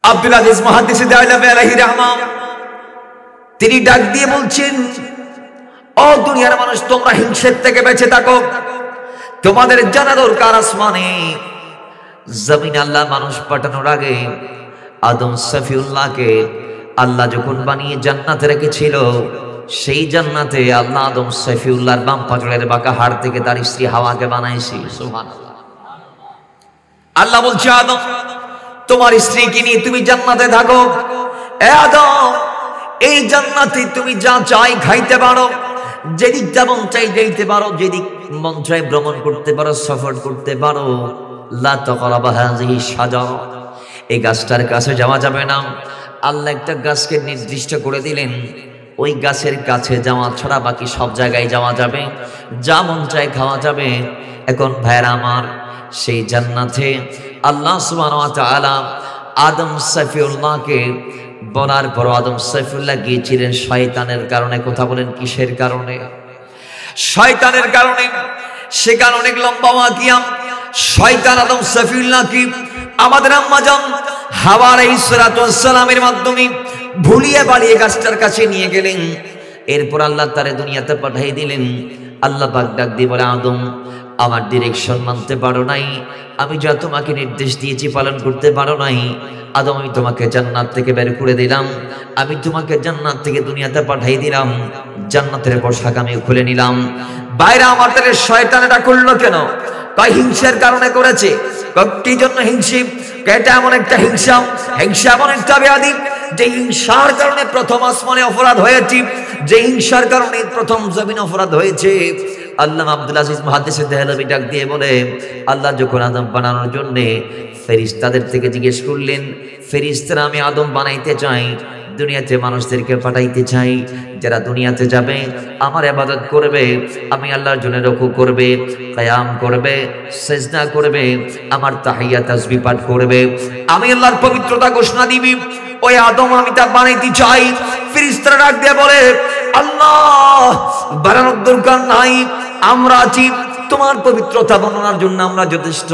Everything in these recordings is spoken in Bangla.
আব্দুল আজিজ মুহাদ্দিস দেওয়ানবী আলাইহির রহমান তিনি ডাক দিয়ে বলছেন, ও দুনিয়ার মানুষ, তোমরা হিংসের থেকে বেঁচে থাকো। তোমাদের জানা দরকার আসমানে জমিনে আল্লাহ মানুষ পাঠানোর আগে আদম সফিউল্লাহকে আল্লাহ যখন বানিয়ে জান্নাতে রেখেছিল, সেই জান্নাতে আল্লাহ আদম সফিউল্লাহর বাম পাজরের বাঁকা হাড় থেকে তার স্ত্রী হাওয়াকে বানাইছি। সুবহানাল্লাহ। আল্লাহ বলছে, আদম তোমার স্ত্রীকে নিয়ে তুমি জান্নাতে থাকো। এ আদম, এই জান্নাতে তুমি যা চাই খাইতে পারো, যেদিক যেমন চাই যাইতে পারো, যেদিক মন চাই ভ্রমণ করতে পারো, সফর করতে পারো। লা তাকরাবা হাযিহি শাজারা, এই গাছটার কাছে যাওয়া যাবে না। আল্লাহ একটা গাছকে নির্দিষ্ট করে দিলেন, ওই গাছের কাছে যাওয়া ছাড়া বাকি সব জায়গায় যাওয়া যাবে, যা মন চায় খাওয়া যাবে। এখন ভাইরা আমার, সেই জান্নাতে আল্লাহ সুবহানাহু ওয়া তাআলা আদম সফিউল্লাহকে বলার পর আদম সফিউল্লাহ গিয়েছিলেন শয়তানের কারণে। কথা বলেন, কিসের কারণে? শয়তানের কারণে। সেখানে অনেক লম্বা ওয়াকিয়া। শয়তান আদম সফিউল্লাহকে আমাদের আম্মা জান হাওয়া আলাইহিস সালাতু ওয়াস সালামের মাধ্যমে ভুলিয়ে বাড়িয়ে গাছটার কাছে নিয়ে গেলেন। এরপর আল্লাহ তারে দুনিয়াতে পাঠিয়ে দিলেন। আল্লাহ পাক ডাক দিয়ে বলে, আদম আমার ডিরেকশন মানতে পারো নাই, আমি যা তোমাকে নির্দেশ দিয়েছি পালন করতে পারো নাই। আদম আমি তোমাকে জান্নাত থেকে বের করে দিলাম, আমি তোমাকে জান্নাত থেকে দুনিয়াতে পাঠিয়ে দিলাম, জান্নাতের পোশাক আমি খুলে নিলাম। বাইরে আমার তাহলে শয়তান এটা করলো কেন? কয় হিংসার কারণে করেছে। কি জন্য হিংসি? এটা এমন একটা হিংসা, হিংসা এমন একটা ব্যাধি যে হিংসার কারণে প্রথম আসমানে অপরাধ হয়েছে, যে হিংসার কারণে প্রথম জমিনে অপরাধ হয়েছে। আল্লাহ আব্দুল আজিজ মুহাদ্দিস দেহলভী ডাক দিয়ে বলে, আল্লাহ যখন আদম বানানোর জন্য ফেরেশতাদের থেকে জিজ্ঞেস করলেন, ফেরেশতারা আমি আদম বানাইতে চাই, দুনিয়াতে মানুষদেরকে পাঠাইতে চাই, যারা দুনিয়াতে যাবে আমার ইবাদত করবে, আমি আল্লাহর জন্য রুকু করবে, কিয়াম করবে, সিজদা করবে, আমার তাহিয়াত তাসবিহ পাঠ করবে, আমি আল্লাহর পবিত্রতা ঘোষণা দিবি, ওই আদম আমি তা বানাইতে চাই। ফেরেশতারা ডাক দিয়ে বলে, আল্লাহ বানানোর দরকার নাই, আমরা আছি, তোমার পবিত্রতা বর্ণনার জন্য আমরা যথেষ্ট।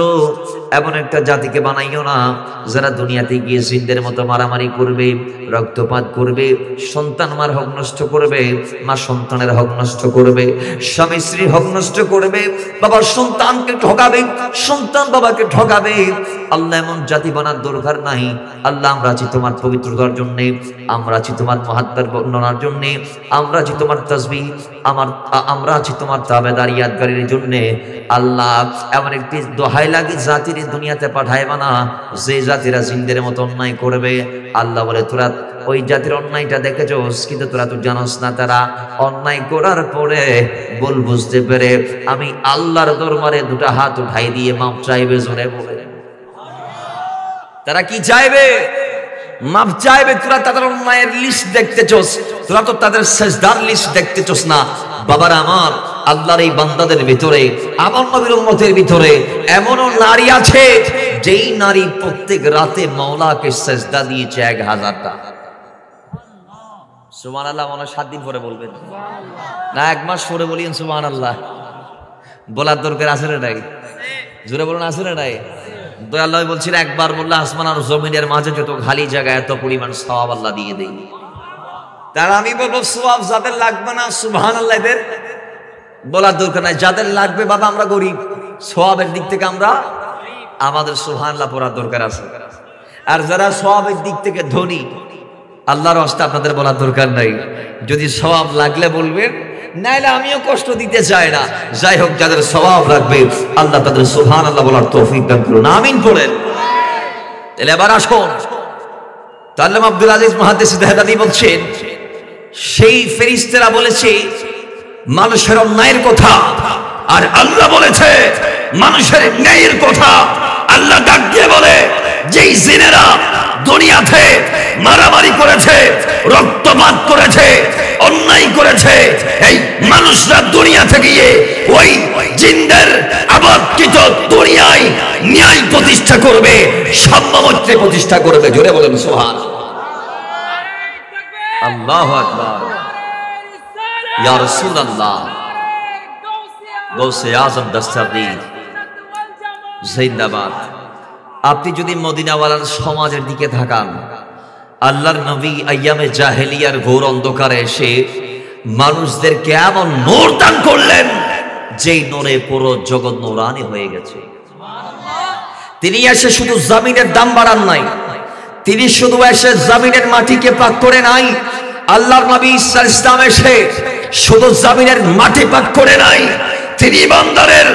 এমন একটা জাতিকে বানাইও না যারা দুনিয়াতে গিয়ে জিনদের মতো মারামারি করবে, রক্তপাত করবে, সন্তান মার হক নষ্ট করবে, মা সন্তানের হক নষ্ট করবে, স্বামী স্ত্রীর হক নষ্ট করবে, বাবা সন্তানকে ঠকাবে, সন্তান বাবাকে ঠকাবে। আল্লাহ এমন জাতি বানার দরকার নাই। আল্লাহ আমরা আছি তোমার পবিত্রতার জন্যে, আমরা আছি তোমার মহাত্মার বর্ণনার জন্যে, আমরা আছি তোমার তাসবিহ, আমরা আছি তোমার তাবেদারি ইয়াদগারির জন্যে। আল্লাহ এমন একটি দোহাই লাগে জাতির দুনিয়াতে পাঠাইবা না যে জাতিরা জিনদের মতো অন্যায় করবে। আল্লাহ বলে, তোরা ওই জাতির অন্যায়টা দেখেছোস, কিন্তু তোরা তো জানোস না তারা অন্যায় করার পরে ভুল বুঝতে পেরে আমি আল্লাহর দরবারে দুটা হাত উঠাই দিয়ে মাপ চাইবে। জোরে বলে, তারা কি চাইবে? মাপ চাইবে। তোরা তাদের অন্যায়ের লিস্ট দেখতেছোস, তোরা তো তাদের সেজদার লিস্ট দেখতেছোস না। বাবারা আমার, আল্লাহর এই বান্দাদের ভিতরে, আমার নবীর উম্মতের ভিতরে এমনও নারী আছে যেই নারী প্রত্যেক রাতে মাওলাকে সেজদা দিয়েছে 1000টা। সুবহানাল্লাহ। মনে 7 দিন পরে বলবেন না, 1 মাস পরে বলিয়েন সুবহানাল্লাহ। বলার দরকার আছে না নাই? জোরে বলুন, আছে না নাই? দয়াল নবী বলছেন, একবার বললে আসমান আর জমিনের মাঝে যত খালি জায়গা এত পরিমাণ সওয়াব আল্লাহ দিয়ে দেয়। তার আমি বলবো সওয়াব যাদের লাগবে না সুবহানাল্লাহ এদের বলার দরকার নাই। যাদের লাগবে বাবা আমরা গরিব, সওয়াবের দিক থেকে আমরা আমাদের সুবহানাল্লাহ পড়ার দরকার আছে। আর যারা সওয়াবের দিক থেকে ধনী, আল্লাহর রাস্তা আপনাদের বলার দরকার নাই। যদি সওয়াব লাগলে বলবেন, নাইলে আমিও কষ্ট দিতে চাই না। যাই হোক, যাদের সওয়াব লাগবে আল্লাহ তাদের সুবহানাল্লাহ বলার তৌফিক দান করুন, আমিন পড়েন। তাহলে এবার আসুন, আল্লামা আব্দুল আজিজ মুহাদ্দিস দেহলভী বলছেন, সেই ফেরেশতারা বলেছে মানুষের অন্যায়ের কথা, আর আল্লাহ বলেছে মানুষের ন্যায়ের কথা। আল্লাহ ডাক দিয়ে বলে, যেই জিনেরা দুনিয়াতে মারামারি করেছে, রক্তপাত করেছে, অন্যায় করেছে, এই মানুষরা দুনিয়া থেকে গিয়ে ওই জিনদের আবাদকৃত দুনিয়ায় ন্যায় প্রতিষ্ঠা করবে, সাম্যমৈত্রী প্রতিষ্ঠা করবে। জোরে বলেন সুবহানাল্লাহ। আল্লাহু আকবার। ইয়া রাসূলুল্লাহ, গৌসে আযম দস্তগীর জিন্দাবাদ। আপনি যদি মদিনাওয়ালার সমাজের দিকে তাকান, আল্লাহর নবী আইয়ামে জাহেলিয়ার ঘোর অন্ধকারে এসে মানুষদেরকে এমন নূর দান করলেন যেই নূরে পুরো জগৎ নূরানি হয়ে গেছে। তিনি এসে শুধু জমিনের দাম বাড়ান নাই, তিনি শুধু এসে জমিনের মাটিকে পাক করে নাই, আল্লাহর নবী ঈসা ইসলাম এসে শুধু জমিনের মাটি পাক করে নাই, তিনি ইমানদারের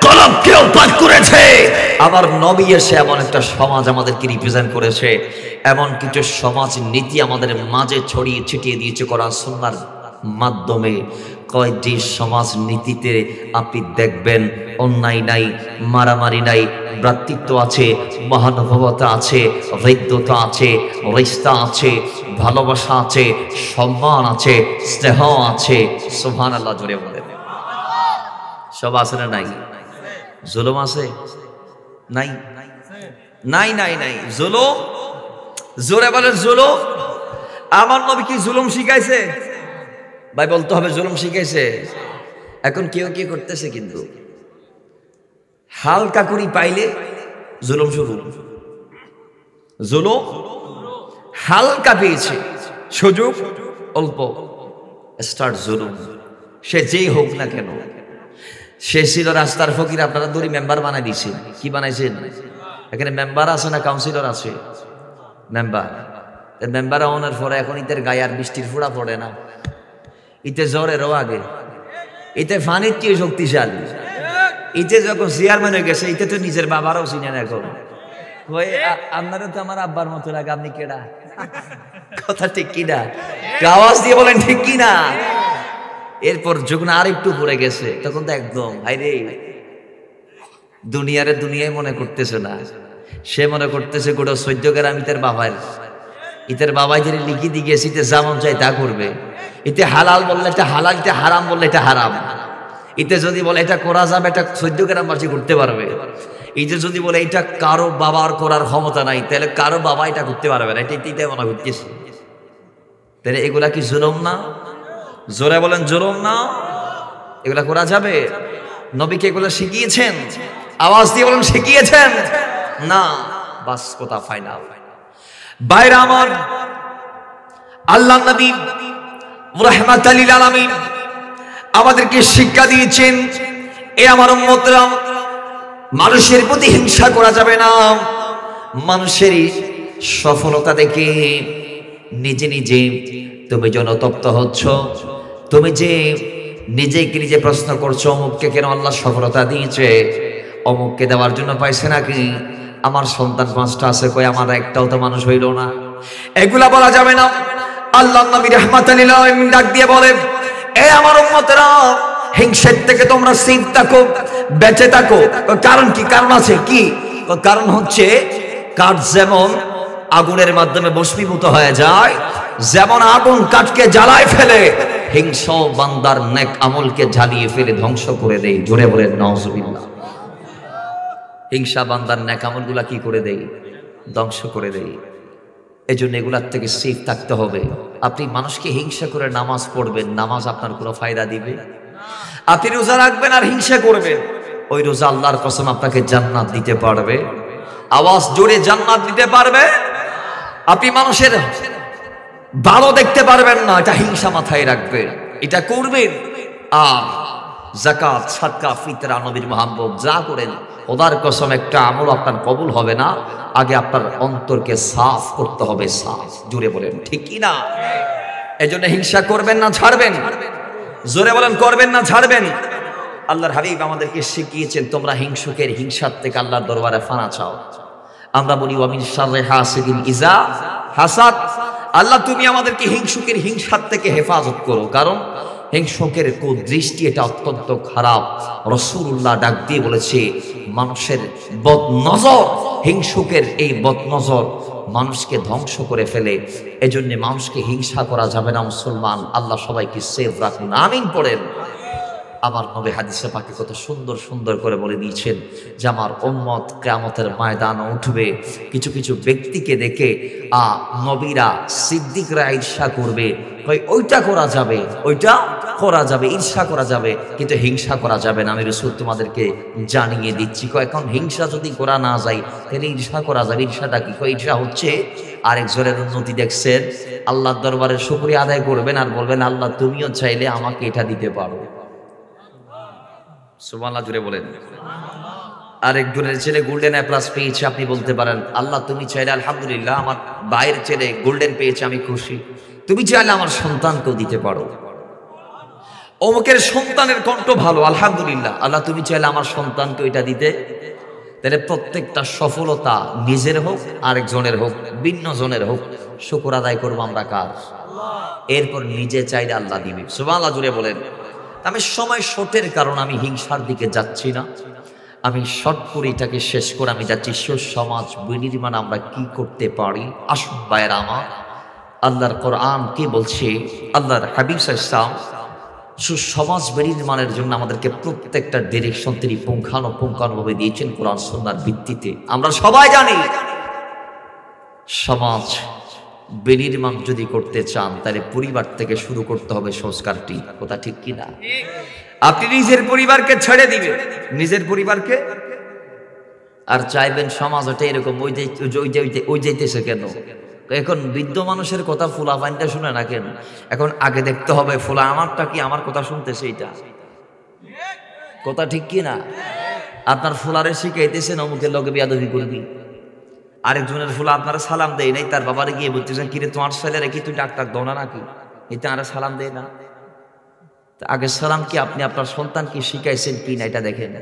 কলবকেও পাক করেছে। আমার নবী এসে এমন একটা সমাজ আমাদেরকে রিপ্রেজেন্ট করেছে, এমন কিছু সমাজ নীতি আমাদের মাঝে ছড়িয়ে ছিটিয়ে দিয়েছে কোরআন সুন্নাহর মাধ্যমে। কয়টি সমাজ নীতিতে আপনি দেখবেন অন্যায় নাই, মারামারি নাই, ভ্রাতৃত্ব আছে, মহানুভবতা আছে, হৃদ্যতা আছে, রিশতা আছে, ভালোবাসা আছে, সম্মান আছে, স্নেহ আছে। সুবহানাল্লাহ জোরে বলেন। সব আছে না নাই? জুলুম আছে? নাই নাই নাই নাই জুলুম, জোরে বলেন জুলুম। আমার নবী কি জুলুম শিখাইছে? ভাই বলতে হবে জুলুম শিখাইছে। এখন কেউ কি করতেছে, কিন্তু হালকা করি পাইলে জুলুম শুরু। জুলুম হালকা পেয়েছে, সুযোগ অল্প, স্টার্ট জুলুম। সে যেই হোক না কেন, সে ছিল রাস্তার ফকির, আপনারা দড়ি মেম্বার বানাই দিয়েছেন। কি বানাইছেন? এখানে মেম্বার আছে না কাউন্সিলর আছে? মেম্বার। মেম্বার আনার পরে এখন ইতের গায়ে আর বৃষ্টির ফোঁড়া পড়ে না, ইতে জ্বরেরও আগে, ইতে ফানির কি শক্তিশালী। ইতে যখন চেয়ারম্যান হয়ে গেছে, ইতে তো নিজের বাবারও চিনেন। এখন আপনারও তো আমার আব্বার মতো লাগে, আপনি কেডা? কথা ঠিক কিনা? আওয়াজ দিয়ে বলেন ঠিক কিনা? এরপর যখন আর একটু পড়ে গেছে, তখন তো একদম হাইরে দুনিয়ায় মনে করতেছে না, সে মনে করতেছে গোটা 14 গ্রাম ইতের বাবার, ইতের বাবাই যদি লিখি দিয়ে গেছে, ইতে যেমন চাই তা করবে। এতে হালাল বললে এটা হালাল, এটা হারাম বললে এটা হারাম। এতে যদি বলে এটা করা যাবে, এটা 14 গ্রামবাসী করতে পারবে। এতে যদি বলে এটা কারো বাবার করার ক্ষমতা নাই, তাহলে কারো বাবা এটা করতে পারবে না, এটা মনে করতেছে। তাহলে এগুলা কি জুলুম না? জোরে বলেন জুলুম না? এগুলা করা যাবে? নবীকে এগুলা শিখিয়েছেন? আওয়াজ দিয়ে বলেন শিখিয়েছেন? না, বাস কথা ফাইনাল। বাইরে আমার আল্লাহ নবী রাহমাতাল লিল আলামিন আমাদেরকে শিক্ষা দিয়েছেন, এ আমার উম্মতরা, মানুষের প্রতি হিংসা করা যাবে না। মানুষের সফলতা দেখে নিজে নিজে তুমি জনতপ্ত হচ্ছ, তুমি যে নিজেকে নিজে প্রশ্ন করছো, অমুককে কেন আল্লাহ সফলতা দিয়েছে, অমুককে দেওয়ার জন্য পাইছে নাকি? আমার সন্তান 5টা আছে, কই আমার একটাও তো মানুষ হইল না। এগুলা বলা যাবে না। আল্লাহ নবী রাহমাতাল লিল আলামিন ডাক দিয়ে বলে, এ আমার উম্মতেরা, হিংসার থেকে তোমরা সেফ থাকো, বেঁচে থাকো। কারণ কি? কারণ আছে কি? কারণ হচ্ছে কাঠ যেমন আগুনের মাধ্যমে ভস্মীভূত হয়ে যায়, যেমন আগুন কাঠকে জ্বালায় ফেলে, হিংসা বান্দার নেক আমলকে জ্বালিয়ে ফেলে ধ্বংস করে দেয়। জোরে বলেন নাউজুবিল্লাহ। হিংসা বান্দার নেক আমলগুলা কি করে দেয়? ধ্বংস করে দেয়। এই জন্য এগুলার থেকে সেফ থাকতে হবে। আপনি মানুষকে হিংসা করে নামাজ পড়বেন, নামাজ আপনার কোনো ফায়দা দিবে? আপনি রোজা রাখবেন আর হিংসা করবেন, ওই রোজা আল্লাহর কসম আপনাকে জান্নাত দিতে পারবে? আওয়াজ জোরে জান্নাত দিতে পারবে? আপনি মানুষের ভালো দেখতে পারবেন না, এটা হিংসা মাথায় রাখবেন, এটা করবেন। আর যাকাত, সাদকা, ফিতরা, নবীর মুহাব্বত যা করেন, খোদার কসম একটা আমল আপনার কবুল হবে না, আগে আপনার অন্তরকে সাফ করতে হবে। সাফ। জোরে বলেন ঠিক কি না? এজন্য হিংসা করবেন না, ছাড়বেন? জোরে বলেন করবেন না, ছাড়বেন? আল্লাহর হাবিব আমাদেরকে শিখিয়েছেন, তোমরা হিংসুকের হিংসার থেকে আল্লাহর দরবারে ফানা চাও। আমরা বলি ওয়া মিন শাররি হাসিদিন ইজা হাসাদ, আল্লাহ তুমি আমাদেরকে হিংসুকের হিংসার থেকে হেফাজত করো, কারণ হিংসুকের কুদৃষ্টি এটা অত্যন্ত খারাপ। রাসূলুল্লাহ ডাক দিয়ে বলেছে, মানুষের বদনজর, হিংসুকের এই বদনজর মানুষকে ধ্বংস করে ফেলে। এজন্য মানুষকে হিংসা করা যাবে না। মুসলমান, আল্লাহ সবাইকে সেফ রাখুন, আমিন পড়েন। আমার নবী হাদিসে পাকে কত সুন্দর সুন্দর করে বলে দিয়েছেন যে আমার উম্মত কিয়ামতের ময়দানে উঠবে, কিছু কিছু ব্যক্তিকে দেখে নবীরা, সিদ্দিকরা ঈর্ষা করবে, ওইটা করা যাবে, ওইটা করা যাবে, ঈর্ষা করা যাবে, কিন্তু হিংসা করা যাবে না। আমি রাসূল তোমাদেরকে জানিয়ে দিচ্ছি। এখন হিংসা যদি করা না যায় তাহলে ঈর্ষা করা যাবে। ঈর্ষাটা কি? ঈর্ষা হচ্ছে আরেকজনের উন্নতি দেখছেন, আল্লাহর দরবারে শুকরিয়া আদায় করবেন আর বলবেন আল্লাহ তুমিও চাইলে আমাকে এটা দিতে পারো। সুবহানাল্লাহ জুড়ে বলেন। আরেকজনের ছেলে গোল্ডেন এ প্লাস পেয়েছে, আপনি বলতে পারেন আল্লাহ তুমি চাইলে আলহামদুলিল্লাহ আমার ভাইয়ের ছেলে গোল্ডেন পেয়েছে, আমি খুশি, তুমি চাইলে আমার সন্তানকেও দিতে পারো। অমুকের সন্তানের কণ্ঠ ভালো, আলহামদুলিল্লাহ, আল্লাহ তুমি চাইলে আমার সন্তানকে এটা দিতে। তাহলে প্রত্যেকটা সফলতা নিজের হোক আরেকজনের হোক ভিন্ন জনের হোক শুকর আদায় করবো আমরা কার? এরপর নিজে চাইলে আল্লাহ দিবে। সুবহানাল্লাহ জুড়ে বলেন। আমি সময় শর্টের কারণ আমি হিংসার দিকে যাচ্ছি না, আমি শর্ট করে এটাকে শেষ করে আমি যাচ্ছি সুসমাজ বিনির্মাণ আমরা কি করতে পারি। আসুন ভাইয়েরা আমার, আল্লাহর কোরআন কি বলছে, আল্লাহর হাবিব সাল্লাল্লাহু আলাইহি ওয়াসাল্লাম সুসমাজ বিনির্মাণের জন্য আমাদেরকে প্রত্যেকটা ডিরেকশন তিনি পুঙ্খানুপুঙ্খানুভাবে দিয়েছেন কোরআন সুন্নাহর ভিত্তিতে। আমরা সবাই জানি সমাজ বিনির্মাণ যদি করতে চান তাহলে পরিবার থেকে শুরু করতে হবে সংস্কারটি। কথা ঠিক কিনা? আপনি নিজের পরিবারকে ছেড়ে দিবেন, নিজের পরিবারকে, আর চাইবেন সমাজ ওটা এরকম ওই যাইতেছে কেন? এখন বৃদ্ধ মানুষের কথা ফুলা পানিটা শুনে না কেন? এখন আগে দেখতে হবে ফুলা আমারটা কি আমার কথা শুনতেছে এইটা। কথা ঠিক কিনা? আপনার ফুলারে শিখাইতেছেন অমুকের লগে বিয়াদবি করবি, আরেকজনের ফুলা আপনারা সালাম দেয় নাই, তার বাবারে গিয়ে বলতেছেন কিরে তোমার ছেলেরা কি তুই ডাক্তার দাও না নাকি, এটা আর সালাম দেয় না। আগে সালাম কি আপনি আপনার সন্তানকে শিখাইছেন কি না এটা দেখেন।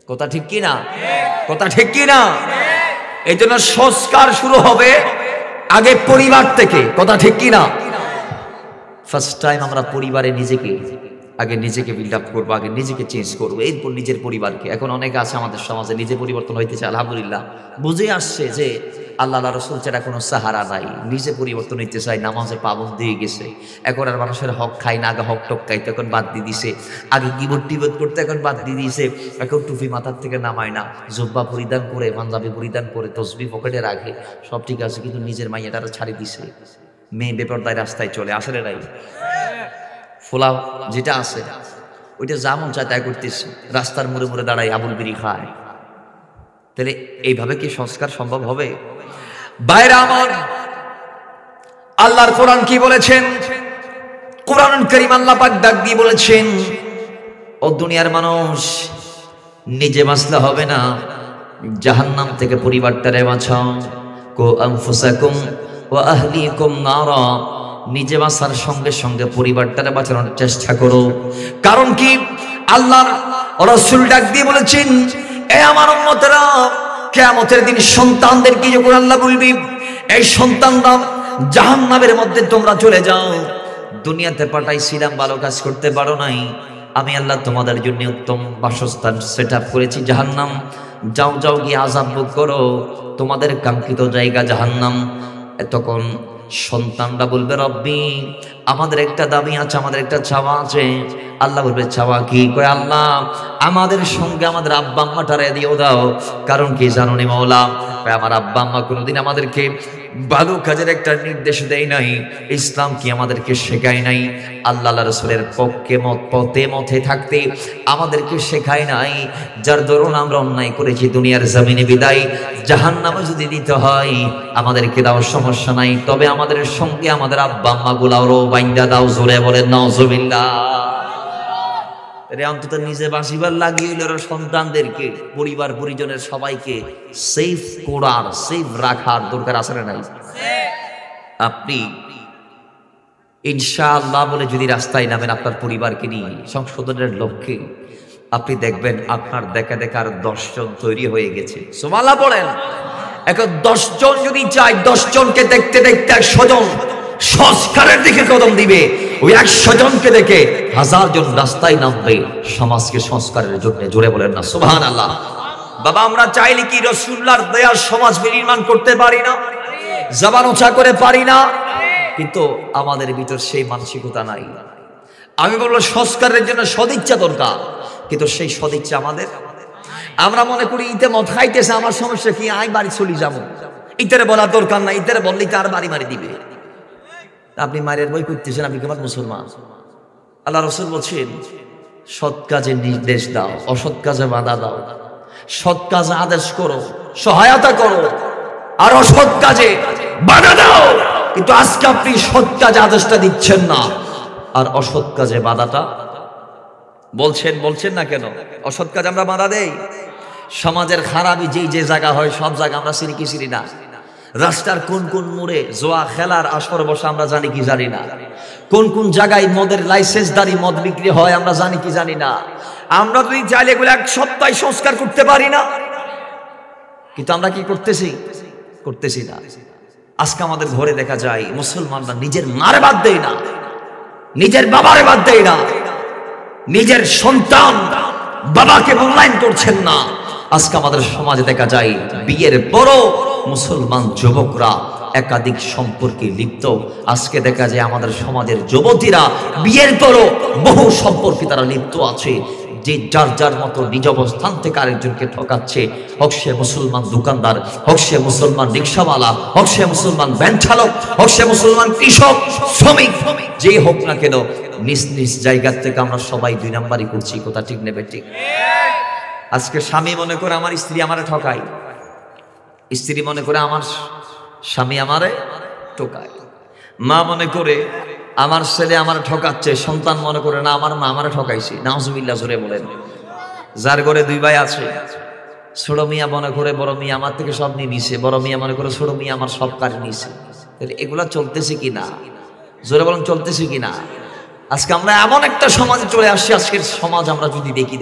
কথা ঠিক কিনা? কথা ঠিক কিনা? এই জন্য সংস্কার শুরু হবে আগে পরিবার থেকে। কথা ঠিক কিনা? ফার্স্ট টাইম আমরা পরিবারে নিজেকে বিল্ড আপ করবো, আগে নিজেকে চেঞ্জ করবো, এরপর নিজের পরিবারকে। এখন অনেকে আছে আমাদের সমাজে নিজে পরিবর্তন হইতেছে, আলহামদুলিল্লাহ, বুঝে আসছে যে আল্লাহ রাসূল ছাড়া কোনো সাহারা নাই, নিজে পরিবর্তন হইতে চাই, নামাজে পাবন্দ দিয়ে গেছে, এখন আর মানুষের হক খাই না, আগে হক টক খাইতে এখন বাদ দিয়ে দিছে, আগে গিবত টিবত করতে এখন বাদ দিয়ে দিয়েছে, এখন টুপি মাথার থেকে নামায় না, জুব্বা পরিধান করে পাঞ্জাবি পরিধান করে তসবিহ পকেটে রাখে, সব ঠিক আছে, কিন্তু নিজের মাইয়াটারা ছাড়ি দিছে, মেয়ে বেপরদায় রাস্তায় চলে আসলে নাই, ফোলা যেটা আছে ওইটা যা মন চায় তাই করতেছে, রাস্তার মোড়ে মোড়ে দাঁড়ায় আবুল বিড়ি খায়। তাহলে এইভাবে কি সংস্কার সম্ভব হবে? বাইরে আমার আল্লাহর কোরআন কি বলেছেন? কোরআনুল কারীম আল্লাহ পাক ডাক দিয়ে বলেছেন, ও দুনিয়ার মানুষ, নিজে বাঁচলে হবে না, জাহান্নাম থেকে পরিবারটারে বাঁচাও। কো আনফুসাকুম ওয়া আহলিকুম নারা, নিজে বাঁচার সঙ্গে সঙ্গে পরিবারটারে বাঁচানোর চেষ্টা করো। কারণ কি? আল্লাহর রাসূল ডাক দিয়ে বলেছেন, এ আমার উম্মতেরা, কিয়ামতের দিন সন্তানদেরকে যখন আল্লাহ বলবি, এই সন্তানরা জাহান্নামের মধ্যে তোমরা চলে যাও, দুনিয়াতে পাঠাইছিলাম ভালো কাজ করতে পারো নাই, আমি আল্লাহ তোমাদের জন্য উত্তম বাসস্থান সেট আপ করেছি জাহান্নাম, যাও যাও গিয়ে আযাব ভোগ করো, তোমাদের কাঙ্ক্ষিত জায়গা জাহান্নাম। তখন সন্তানরা বলবে, রব্বি, আমাদের একটা দাবি আছে, আমাদের একটা চাওয়া আছে। আল্লাহ বলবে, চাওয়া কি? কয়, আল্লাহ আমাদের সঙ্গে আমাদের আব্বা আম্মাটারে দিও দাও। কারণ কি জানো নি মওলা? আমার আব্বা আম্মা কোনোদিন আমাদেরকে ভালো কাজের একটা নির্দেশ দেয় নাই, ইসলাম কি আমাদেরকে শেখায় নাই, আল্লাহ রাসূলের পক্ষে মতে থাকতে আমাদেরকে শেখায় নাই, যার দরুন আমরা অন্যায় করেছি, দুনিয়ার জমিনে বিদায়, জাহান্নামে যদি দিতে হয় আমাদেরকে দাও, সমস্যা নাই, তবে আমাদের সঙ্গে আমাদের আব্বা আম্মা গুলাও বাইন্দা দাও। জোরে বলেন নাউজুবিল্লাহ। অন্তত নিজে বাঁচিবার লাগিয়ে সন্তানদেরকে, পরিবার পরিজনের সবাইকে সেফ করার, সেফ রাখার দরকার আছে না নাই? আপনি ইনশাআল্লাহ বলে যদি রাস্তায় নামেন আপনার পরিবারকে নিয়ে সংশোধনের লক্ষ্যে, আপনি দেখবেন আপনার দেখা দেখার 10 জন তৈরি হয়ে গেছে। সুবহানাল্লাহ বলেন। এখন 10 জন যদি চাই, 10 জনকে দেখতে দেখতে 100 জন সংস্কারের দিকে কদম দিবে, ওই 100 জনকে দেখে 1000 জন রাস্তায় নামবে সমাজকে সংস্কারের জন্য। জোরে বলেন না সুবহানাল্লাহ। বাবা, আমরা চাইলে কি রাসূলুল্লাহর দয়ার সমাজ নির্মাণ করতে পারি না? জবান উঁচা করে পারি না, কিন্তু আমাদের ভিতর সেই মানসিকতা নাই। আমি বলবো সংস্কারের জন্য সদিচ্ছা দরকার, কিন্তু সেই সদিচ্ছা আমাদের, আমরা মনে করি ইতে মদ খাইতেছে, আমার সমস্যা কি, আই বাড়ি চলে যাবো, ইতারে বলার দরকার নাই, ইতারে বললেই তার বাড়ি মারি দিবে। আপনি মায়ের বই করতেছেন, আপনি কেমন মুসলমান? আল্লাহ রাসূল বলছেন সৎ কাজে নির্দেশ দাও, অসৎ কাজে বাধা দাও। সৎ কাজে আদেশ করো, সহায়তা করো, আর অসৎ কাজে বাধা দাও। কিন্তু আজকে আপনি সৎ কাজে আদেশটা দিচ্ছেন না, আর অসৎ কাজে বাধাটা বলছেন না কেন? অসৎ কাজে আমরা বাধা দেই। সমাজের খারাপই যে জায়গা হয় সব জায়গা আমরা চিনি না। রাস্তার কোন কোন মোড়ে জোয়া খেলার আসর বসে আমরা জানি কি জানি না। কোন জায়গায় মদের লাইসেন্সদারি মদ বিক্রি হয় আমরা জানি না। আমরা যদি চাইলে এগুলো এক সপ্তাহে সংস্কার করতে পারি না, কিন্তু আমরা কি করতেছি না। আজকে আমাদের ঘরে দেখা যায় মুসলমানরা নিজের মারে বাদ দেয় না, নিজের বাবারে বাদ দেয় না, নিজের সন্তান বাবাকে মূল্যায়ন করছেন না। আজকে আমাদের সমাজে দেখা যায় বিয়ের বড় মুসলমান যুবকরা একাধিক সম্পর্কে লিপ্ত। আজকে দেখা যায় আমাদের সমাজের যুবতীরা বিয়ের পরও বহু সম্পর্কে তারা লিপ্ত আছে, যে যার মতো নিজ অবস্থান থেকে আরেকজনকে ঠকাচ্ছে। হোক সে মুসলমান দোকানদার, হোক সে মুসলমান রিক্সাওয়ালা, হোক সে মুসলমান ভ্যান চালক, হোক সে মুসলমান কৃষক, শ্রমিক, যে হোক না কেন নিজ জায়গা থেকে আমরা সবাই দুই নাম্বারই করছি। কথা ঠিক নেবে ঠিক? আজকে স্বামী মনে করে আমার স্ত্রী আমারে ঠকায়, স্ত্রী মনে করে আমার স্বামী আমারে ঠকায়, মা মনে করে আমার ছেলে আমার ঠকাচ্ছে, সন্তান মনে করে না আমার মা আমারে ঠকাইছে। নাউজুবিল্লাহ জোরে বলেন। যার ঘরে দুই ভাই আছে, ছোট মিয়া মনে করে বড় মিয়া আমার থেকে সব নিয়ে নিছে, বড় মিয়া মনে করে ছোট মিয়া আমার সব কাজ নিছে। তাহলে এগুলা চলতেছে কিনা? জোরে বলেন, চলতেছে কিনা? আজকে আমরা এমন একটা সমাজে চলে আসছি, আজকের সমাজ আমরা যদি দেখি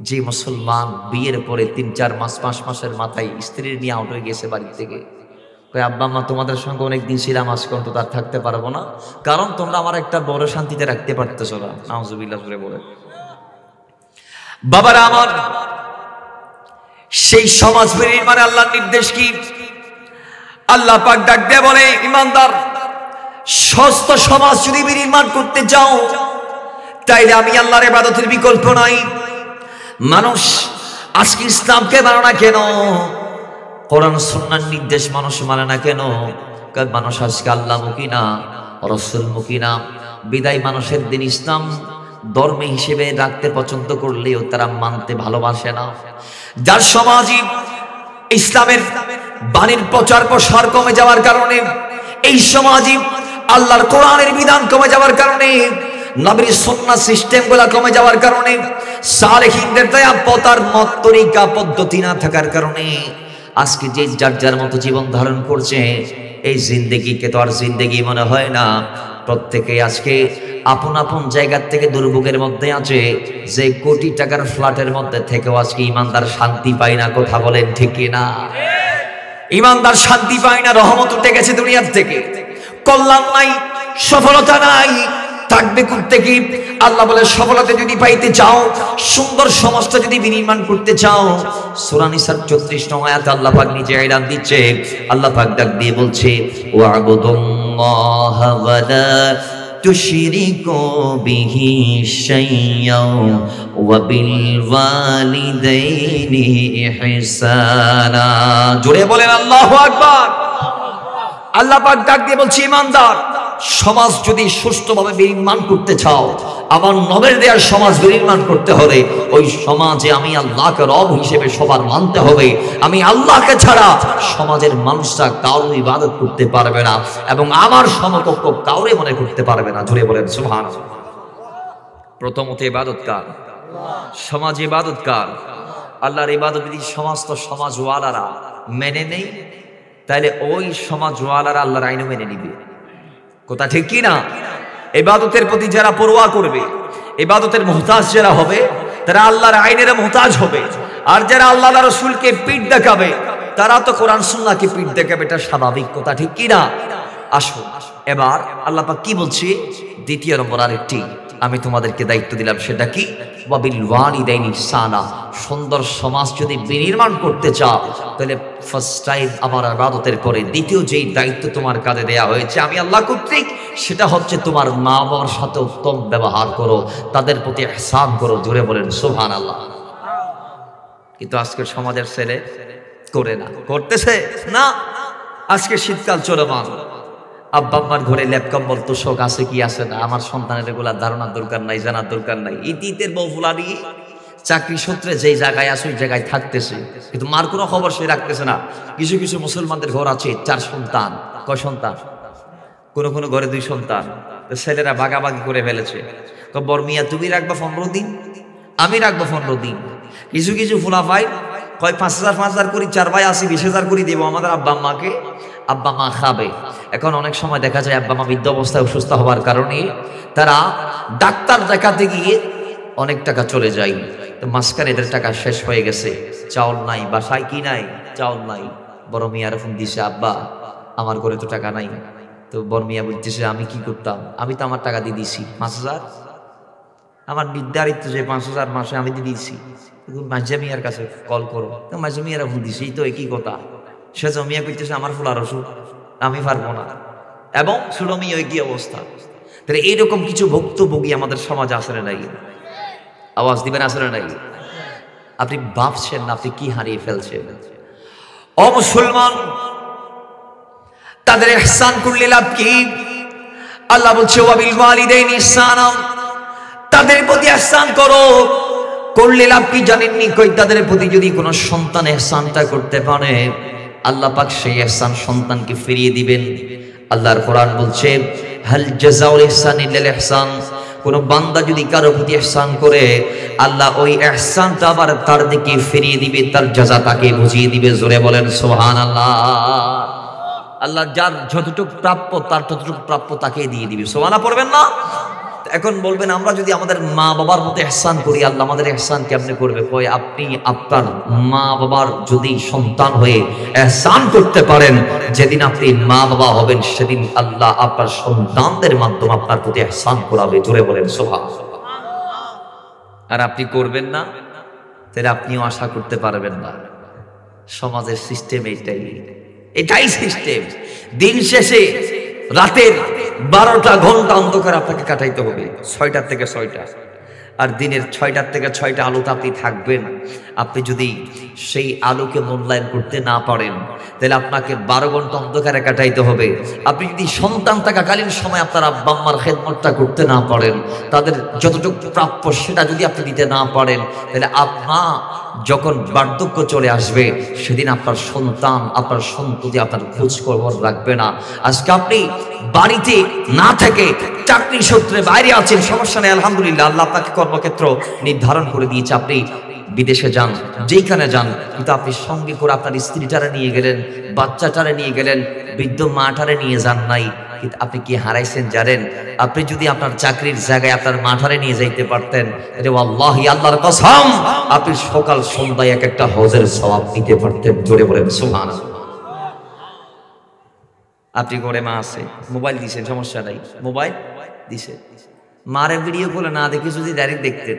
যে মুসলমান বিয়ের পরে 3-4 মাস 5 মাসের মাথায় স্ত্রীর নিয়ে আউট হয়ে গেছে বাড়ি থেকে। আব্বা মা তোমাদের সঙ্গে অনেকদিন ছিলাম, আজকে অন্তত আর থাকতে পারবো না, কারণ তোমরা আমার একটা বড় শান্তিতে রাখতে পারতেছো না। নাউজুবিল্লাহ করে বলে। বাবারা আমার, সেই সমাজ নির্মাণে আল্লাহর নির্দেশ কি? আল্লাহ পাক ডাক দিয়ে বলে, ইমানদার সুস্থ সমাজ যদি নির্মাণ করতে চাও তাইলে আমি আল্লাহর ইবাদতের বিকল্প নাই। মানুষ আজকে ইসলামকে মানে না কেন? কোরআন সুন্নাহর নির্দেশ মানুষ মানে না কেন? মানুষ আজকে আল্লাহমুখী না, রাসূলমুখী না। বিদায় মানুষের দিন ইসলাম ধর্ম হিসেবে রাখতে পছন্দ করলেও তারা মানতে ভালোবাসে না। যার সমাজে ইসলামের বাণীর প্রচার প্রসার কমে যাওয়ার কারণে, এই সমাজে আল্লাহর কোরআনের বিধান কমে যাওয়ার কারণে, নবীর সুন্নাহ সিস্টেমগুলো কমে যাওয়ার কারণে, সালেহিনদের দয়াপতার মত তরিকা পদ্ধতি না থাকার কারণে আজকে যে যার মতো জীবন ধারণ করছে, এই জিন্দেগিকে তো আর জিন্দেগি মনে হয় না। প্রত্যেকে আজকে আপন আপন জায়গার থেকে দুর্ভোগের মধ্যে আছে। যে কোটি টাকার ফ্ল্যাটের মধ্যে থেকেও আজকে ইমানদার শান্তি পায় না। কথা বলেন ঠিক কিনা? ইমানদার শান্তি পায় না। রহমত উঠে গেছে দুনিয়ার থেকে, কল্যাণ নাই, সফলতা নাই। থাকবে করতে কি? আল্লাহ বলে সফলতা যদি পাইতে চাও, সুন্দর সমাজটা যদি বিনির্মাণ করতে চাও, সূরা নিসার 34 নং আয়াতে আল্লাহ পাক নিজে এলান দিচ্ছে। আল্লাহ পাক ডাক দিয়ে বলছে, ওয়া'বুদুল্লাহা ওয়া লা তুশরিকু বিহি শাইয়্যাও ওয়া বিল ওয়ালিদাইনি ইহসানা। জোরে বলেন আল্লাহু আকবার। আল্লাহ পাক ডাক দিয়ে বলছে, ইমানদার সমাজ যদি সুষ্ঠুভাবে নির্মাণ করতে চাও, আমার নবের দেয়ার সমাজ নির্মাণ করতে হলে ওই সমাজে আমি আল্লাহকে রব হিসেবে সবার মানতে হবে। আমি আল্লাহকে ছাড়া সমাজের মানুষরা কারোর ইবাদত করতে পারবে না, এবং আমার সমকক্ষ কাউরে মনে করতে পারবে না। জোরে বলেন সুবহানাল্লাহ। প্রথমত ইবাদত কার? সমাজ ইবাদত কার? আল্লাহর ইবাদত যদি সমস্ত সমাজওয়ালারা মেনে নেই, তাহলে ওই সমাজওয়ালারা আল্লাহর আইনও মেনে নিবে। কথা ঠিক কি না? ইবাদতের প্রতি যারা পরোয়া করবে, ইবাদতের মুহতাজ যারা হবে, তারা আল্লাহর আইনের মুহতাজ হবে। আর যারা আল্লাহ রাসূলকে পিঠ দেখাবে, তারা তো কোরআন সুন্নাহকে পিঠ দেখাবে। এটা স্বাভাবিক। কথা ঠিক কি না? আসুন এবার আল্লাহ পাক কি বলছে? দ্বিতীয় নম্বর আরেকটি আমি তোমাদেরকে দায়িত্ব দিলাম, সেটা কি? ওয়াবিল ওয়ালিদাইনি ইহসানা। সুন্দর সমাজ যদি বিনির্মাণ করতে চাও, তাহলে ফার্স্ট টাইম আমার ইবাদতের পরে দ্বিতীয় যেই দায়িত্ব তোমার কাঁধে দেয়া হয়েছে আমি আল্লাহ কর্তৃক, সেটা হচ্ছে তোমার মা বাবার সাথে উত্তম ব্যবহার করো, তাদের প্রতি ইহসান করো। জোরে বলেন সুবহানাল্লাহ। কিন্তু আজকের সমাজের ছেলে করে না, করতেছে না। আজকে শীতকাল চলমান, আব্বা আম্মার ঘরে ল্যাপকম্বল তোষক আছে কি আছে না, আমার সন্তানের এগুলা ধারণার দরকার নাই, জানার দরকার নাই। ইতিতের বউ ফুলারি চাকরি সূত্রে যেই জায়গায় আছে ওই জায়গায় থাকতেছে, কিন্তু মার কোনো খবর সে রাখতেছে না। কিছু কিছু মুসলমানদের ঘর আছে 4 সন্তান, কয় সন্তান, কোনো কোনো ঘরে 2 সন্তান, ছেলেরা ভাগাভাগি করে ফেলেছে। তো বর্মিয়া তুমি রাখবা 15 দিন, আমি রাখবো 15 দিন। কিছু কিছু ফুলাফাই কয় 5,000 করি, 4 ভাই আসি 20,000 করে দেবো আমাদের আব্বা আম্মাকে, আব্বা মা খাবে। এখন অনেক সময় দেখা যায় আব্বা মা বৃদ্ধ অবস্থায় অসুস্থ হওয়ার কারণে তারা ডাক্তার দেখাতে গিয়ে অনেক টাকা চলে যায়। তো মাঝখানে এদের টাকা শেষ হয়ে গেছে, চাউল নাই, বাসায় কি নাই, চাউল নাই। বড় মিয়া ফোন দিছে, আব্বা আমার ঘরে তো টাকা নাই। তো বড় মিয়া বলতেছে আমি কি করতাম, আমি তো আমার টাকা দিয়ে দিছি 5,000, আমার নির্ধারিত যে 5,000 মাসে আমি দিয়ে দিয়েছি, মাঝে মিয়ার কাছে কল করো। তো মাঝে মিয়ারা ফোন দিছি, তো একই কথা। সে জমিয়া করতেছে আমার ফুলার ওষুধ, আমি পারবো না, এবং সুরমিয়া কি অবস্থা। তাহলে এইরকম কিছু ভুক্তভোগী আমাদের সমাজে আসলে নাই, আওয়াজ দিবেন আসলে নাই। আপনি ভাবছেন না আপনি কি হারিয়ে ফেলছেন। ও মুসলমান, তাদের ইহসান করলে লাভ কি? আল্লাহ বলছে ওয়াবিল ওয়ালিদাইনি ইহসানা, তাদের প্রতি ইহসান করো। করলে লাভ কি জানেননি? কই তাদের প্রতি যদি কোনো সন্তান ইহসানটা করতে পারে, আল্লাহ পাক সেই ইহসান সন্তানকে ফিরিয়ে দিবেন। আল্লাহর কোরআন বলছে হাল জাযাউল ইহসানি ইল্লাল ইহসান, কোন বান্দা যদি কারো প্রতি ইহসান করে, আল্লাহ ওই ইহসানটা আবার তার দিকে ফিরিয়ে দিবে, তার জাযা তাকে বুঝিয়ে দিবে। জোরে বলেন সুবহানাল্লাহ। আল্লাহ যার যতটুকু প্রাপ্য তার ততটুকু প্রাপ্য তাকে দিয়ে দিবে। সুবহানাল্লাহ পড়বেন না? এখন বলবেন আমরা যদি আমাদের মা বাবার মতো ইহসান করি, আল্লাহ আমাদের ইহসান কেমনে করবে? কয় আপনি আপনার মা বাবার যদি সন্তান হয়ে ইহসান করতে পারেন, যেদিন আপনি মা বাবা হবেন সেদিন আল্লাহ আপনার সন্তানদের মাধ্যমে আপনার প্রতি ইহসান করাবে। জোরে বলেন সুবহানাল্লাহ। আর আপনি করবেন না, তাহলে আপনিও আশা করতে পারবেন না। সমাজের সিস্টেম এটাই সিস্টেম। দিন শেষে রাতের 12টা ঘন্টা অন্ধকার আপনাকে কাটাইতে হবে, 6টা থেকে 6টা। আর দিনের 6টা থেকে 6টা আলোতে আপনি থাকবেন। আপনি যদি সেই আলোকে মূল্যায়ন করতে না পারেন, তাহলে আপনাকে 12 ঘন্টা অন্ধকারে কাটাইতে হবে। আপনি যদি সন্তান থাকাকালীন সময় আপনার আব্বা আম্মার খেদমতটা করতে না পারেন, তাদের যতটুকু প্রাপ্য সেটা যদি আপনি দিতে না পারেন, তাহলে আপনার যখন বার্ধক্য চলে আসবে সেদিন আপনার সন্তান, আপনার সন্ততি আপনার খোঁজ খবর রাখবে না। আজকে আপনি বাড়িতে না থেকে চাকরি সূত্রে বাইরে আছেন, সমস্যা নেই, আলহামদুলিল্লাহ, আল্লাহ আপনাকে কর্মক্ষেত্র নির্ধারণ করে দিয়েছে। আপনি বিদেশে যান, যেইখানে যান, কিন্তু আপনি সঙ্গে করে আপনার স্ত্রীটারে নিয়ে গেলেন, বাচ্চাটারে নিয়ে গেলেন, বৃদ্ধ মাটারে নিয়ে যান নাই। কিন্তু আপনি কি হারাইছেন জানেন? আপনি যদি আপনার চাকরির জায়গায় আপনার মাঠারে নিয়ে যাইতে পারতেন, ওয়াল্লাহি আল্লাহর কসম, আপনি সকাল সন্ধ্যায় এক একটা হজের সওয়াব নিতে পারতেন। জোরে বলেন সুবহানাল্লাহ। আপনি ঘরে মা আছে, মোবাইল দিছেন, সমস্যা নাই, মোবাইল দিছে, মারে ভিডিও কলে না দেখে যদি ডাইরেক্ট দেখতেন,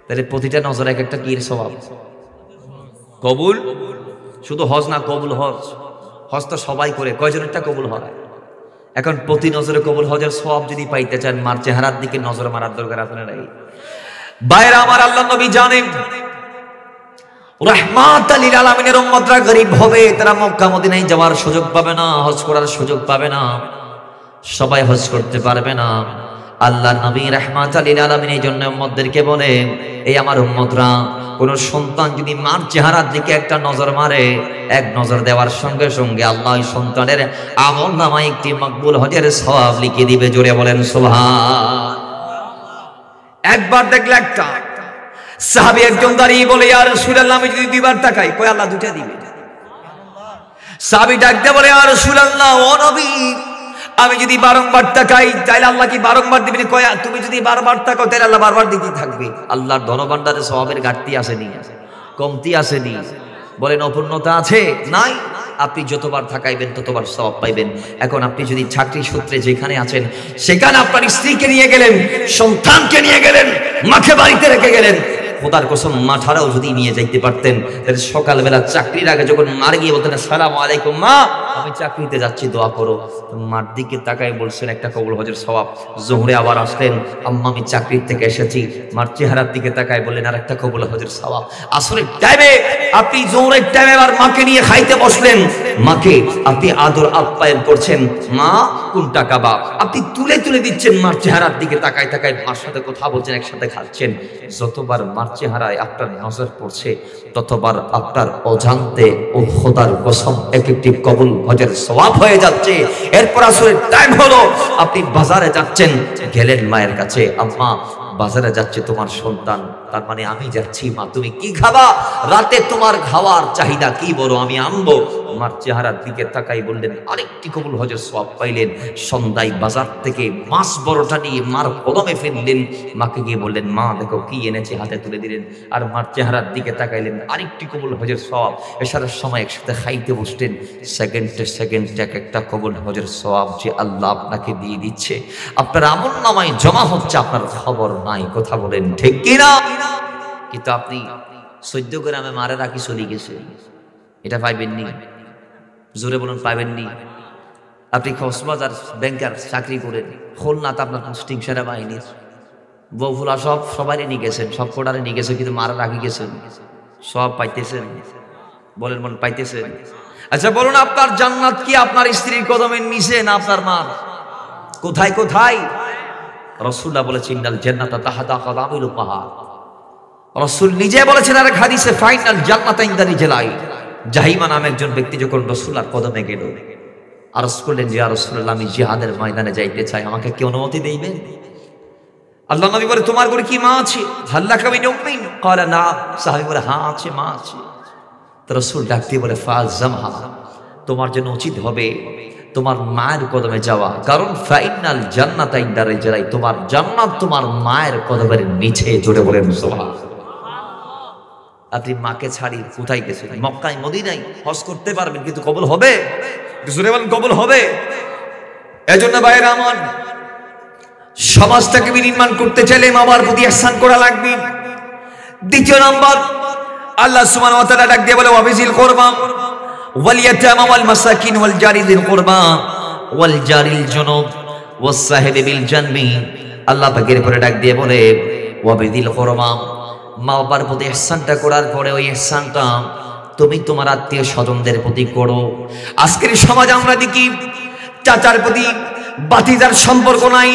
তাহলে প্রতিটা নজরে এক একটা কির সওয়াব কবুল। শুধু হজ না, কবুল হজ। হজ তো সবাই করে, কয়জনেরটা কবুল হয়? এখন প্রতি নজরে কবুল হজের সওয়াব যদি পাইতে চান, মার চেহারার দিকে নজর মারার দরকার আপনার নাই। বাইরে আমার আল্লাহ নবী জানেন রাহমাতাল লিল আলামিনের উম্মতরা গরীব হবে, তারা মক্কা মদিনায় যাওয়ার সুযোগ পাবে না, হজ করার সুযোগ পাবে না, সবাই হজ করতে পারবে না। আল্লাহ নবী রাহমাতাল লিল আলামিন এই জন্য উম্মতদেরকে বলে, এই আমার উম্মতরা, কোন সন্তান যদি মার চেহারার দিকে একটা নজর মারে, এক নজর দেওয়ার সঙ্গে সঙ্গে আল্লাহ ওই সন্তানের আমলনামায় একটি মকবুল হজের সওয়াব লিখে দিবে। জোরে বলেন সুবহান। একবার দেখলে একটা সাহাবী একজন দাঁড়িয়ে বলে, ইয়া রাসূলুল্লাহ, আমি যদি 2বার তাকাই, কয় আল্লাহ 2টা দিবে। সাহাবী ডাকতে বলে, ইয়া রাসূলুল্লাহ, ও নবী, আমি যদি বারংবার তাকাই তাইলে আল্লাহ কি বারংবার দিবেন? কয় তুমি যদি বারবার তাকাও তাহলে আল্লাহ বারবার দিতেই থাকবে। আল্লাহর ধনভাণ্ডারে সওয়াবের ঘাটতি আসেনি, কমতি আসেনি, বলেন অপূর্ণতা আছে? নাই। আপনি যতবার তাকাইবেন ততবার সওয়াব পাইবেন। এখন আপনি যদি চাকরি সূত্রে যেখানে আছেন সেখানে আপনার স্ত্রীকে নিয়ে গেলেন, সন্তানকে নিয়ে গেলেন, মাকে বাড়িতে রেখে গেলেন, খোদার কসম মাঠারাও যদি নিয়ে যাইতে পারতেন, তাহলে সকালবেলা চাকরির আগে যখন মার গিয়ে বলতেন আসসালামু আলাইকুম মা, আমি চাকরিতে যাচ্ছি, দোয়া করো, মার দিকে তাকায় বলছেন একটা কবুল হজের সওয়াব। জোহরে আবার আসলেন, আম্মা আমি চাকরির থেকে এসেছি, মার চেহারার দিকে তাকায় বললেন আর একটা কবুল হজের সওয়াব। আসরের টাইমে আপনি, জোহরের টাইমে আবার মাকে নিয়ে খাইতে বসলেন, মাকে আপনি আদর আপ্যায়ন করছেন, মা কোনটা কাবাব। আপনি তুলে তুলে দিচ্ছেন মার চেহারার দিকে, তাকায় তাকায় মার সাথে কথা বলছেন, একসাথে খাচ্ছেন। যতবার মার চেহারায় আপনার নজর পড়ছে ততবার আপনার অজান্তে ও খোদার কসম এক একটি কবুল হজের সওয়াব হয়ে যাচ্ছে। এরপর আসলে টাইম হলো, আপনি বাজারে যাচ্ছেন, গেলেন মায়ের কাছে, আম্মা বাজারে যাচ্ছে তোমার সন্তান, তার মানে আমি যাচ্ছি, মা তুমি কি খাবা, রাতে তোমার খাওয়ার চাহিদা কি বড়, আমি আনবো। মার চেহারার দিকে তাকাই বললেন আরেকটি কবুল হজের সওয়াব পাইলেন। সন্ধ্যায় বাজার থেকে মাছ বড়টা নিয়ে মার কদমে ফেললেন, মাকে গিয়ে বললেন মা দেখো কি এনেছে, হাতে তুলে দিলেন। আর মার চেহারার দিকে তাকাইলেন, আরেকটি কবুল হজের সওয়াব। এশারের সময় একসাথে খাইতে বসলেন। সেকেন্ডে সেকেন্ডে এক একটা কবুল হজের সওয়াব যে আল্লাহ আপনাকে দিয়ে দিচ্ছে, আপনার আমল নামায় জমা হচ্ছে, আপনার খবর নাই। কথা বলেন ঠিক কিনা? কিন্তু আপনি 14 গ্রামে মারে রাখি চলে গেছে, এটা পাইবেননি। জোরে বলুন পাইবেননি। আপনি কক্সবাজার ব্যাংকার চাকরি করেন, খুলনাতে আপনার পোস্টিং সেনাবাহিনীর, বউফুলা সব সবারই নিয়ে গেছেন, সব কোটারে নিয়ে গেছেন, কিন্তু মারা রাখি গেছেন, সব পাইতেছেন। বলেন মন পাইতেছেন? আচ্ছা বলুন, আপনার জান্নাত কি আপনার স্ত্রীর কদমের নিচে না আপনার মার? কোথায় কোথায়? রাসূলুল্লাহ বলেছেন ইন্নাল জান্নাতা তাহতা আকাদামিল পাহাড়। রাসূল নিজে বলেছেন আর হাদিসে, ফাইনাল জান্নাতা ইনদা রিজলাই। জাহিমা নামে একজন ব্যক্তি যখন রাসূলুল্লাহর কদমে গেল, আরজ করলেন যে ইয়া রাসূলুল্লাহ আমি জিহাদের ময়দানে যাইতে চাই, আমাকে কি অনুমতি দেবেন? আল্লাহ নবী বলে তোমার ঘরে কি মা আছে? হাল্লাকা মিন উম্মিন? ক্বালা না। সাহাবী বলে হ্যাঁ আছে, মা আছে। তো রাসূল ডাক দিয়ে বলে ফালজামহা, তোমার জন্য উচিত হবে তোমার মায়ের কদমে যাওয়া, কারণ ফাইনাল জান্নাতা ইনদা রিজলাই, তোমার জান্নাত তোমার মায়ের কদমের নিচে। জোরে বলেন সুবহানাল্লাহ। আপনি মাকে ছাড়ি কোথায় গেছেন? মক্কায় মদিনায় হজ করতে পারবেন, কিন্তু কবুল হবে? জোরে বলেন কবুল হবে? এজন্য ভাইরা আমার, সমাজটাকে বিনির্মাণ করতে চাইলে মামার প্রতি ইহসান করা লাগবে। দ্বিতীয় নাম্বার, আল্লাহ সুবহানাহু ওয়া তাআলা ডাক দিয়ে বলে ওয়াবিজিল কুরবা ওয়াল ইয়াতামা ওয়াল মাসাকিন ওয়াল জারি যিল কুরবা ওয়াল জারিল জুনুব ওয়াস সাহিবি বিল জানবি। আল্লাহ পাকের পরে ডাক দিয়ে বলে ওয়াবিজিল কুরবা, মা বাবার প্রতি ইহসানটা করার পরে ওই ইহসানটা তুমি তোমার আত্মীয় স্বজনদের প্রতি করো। আজকের সমাজ আমরা দেখি চাচার প্রতি বাতিজার সম্পর্ক নাই।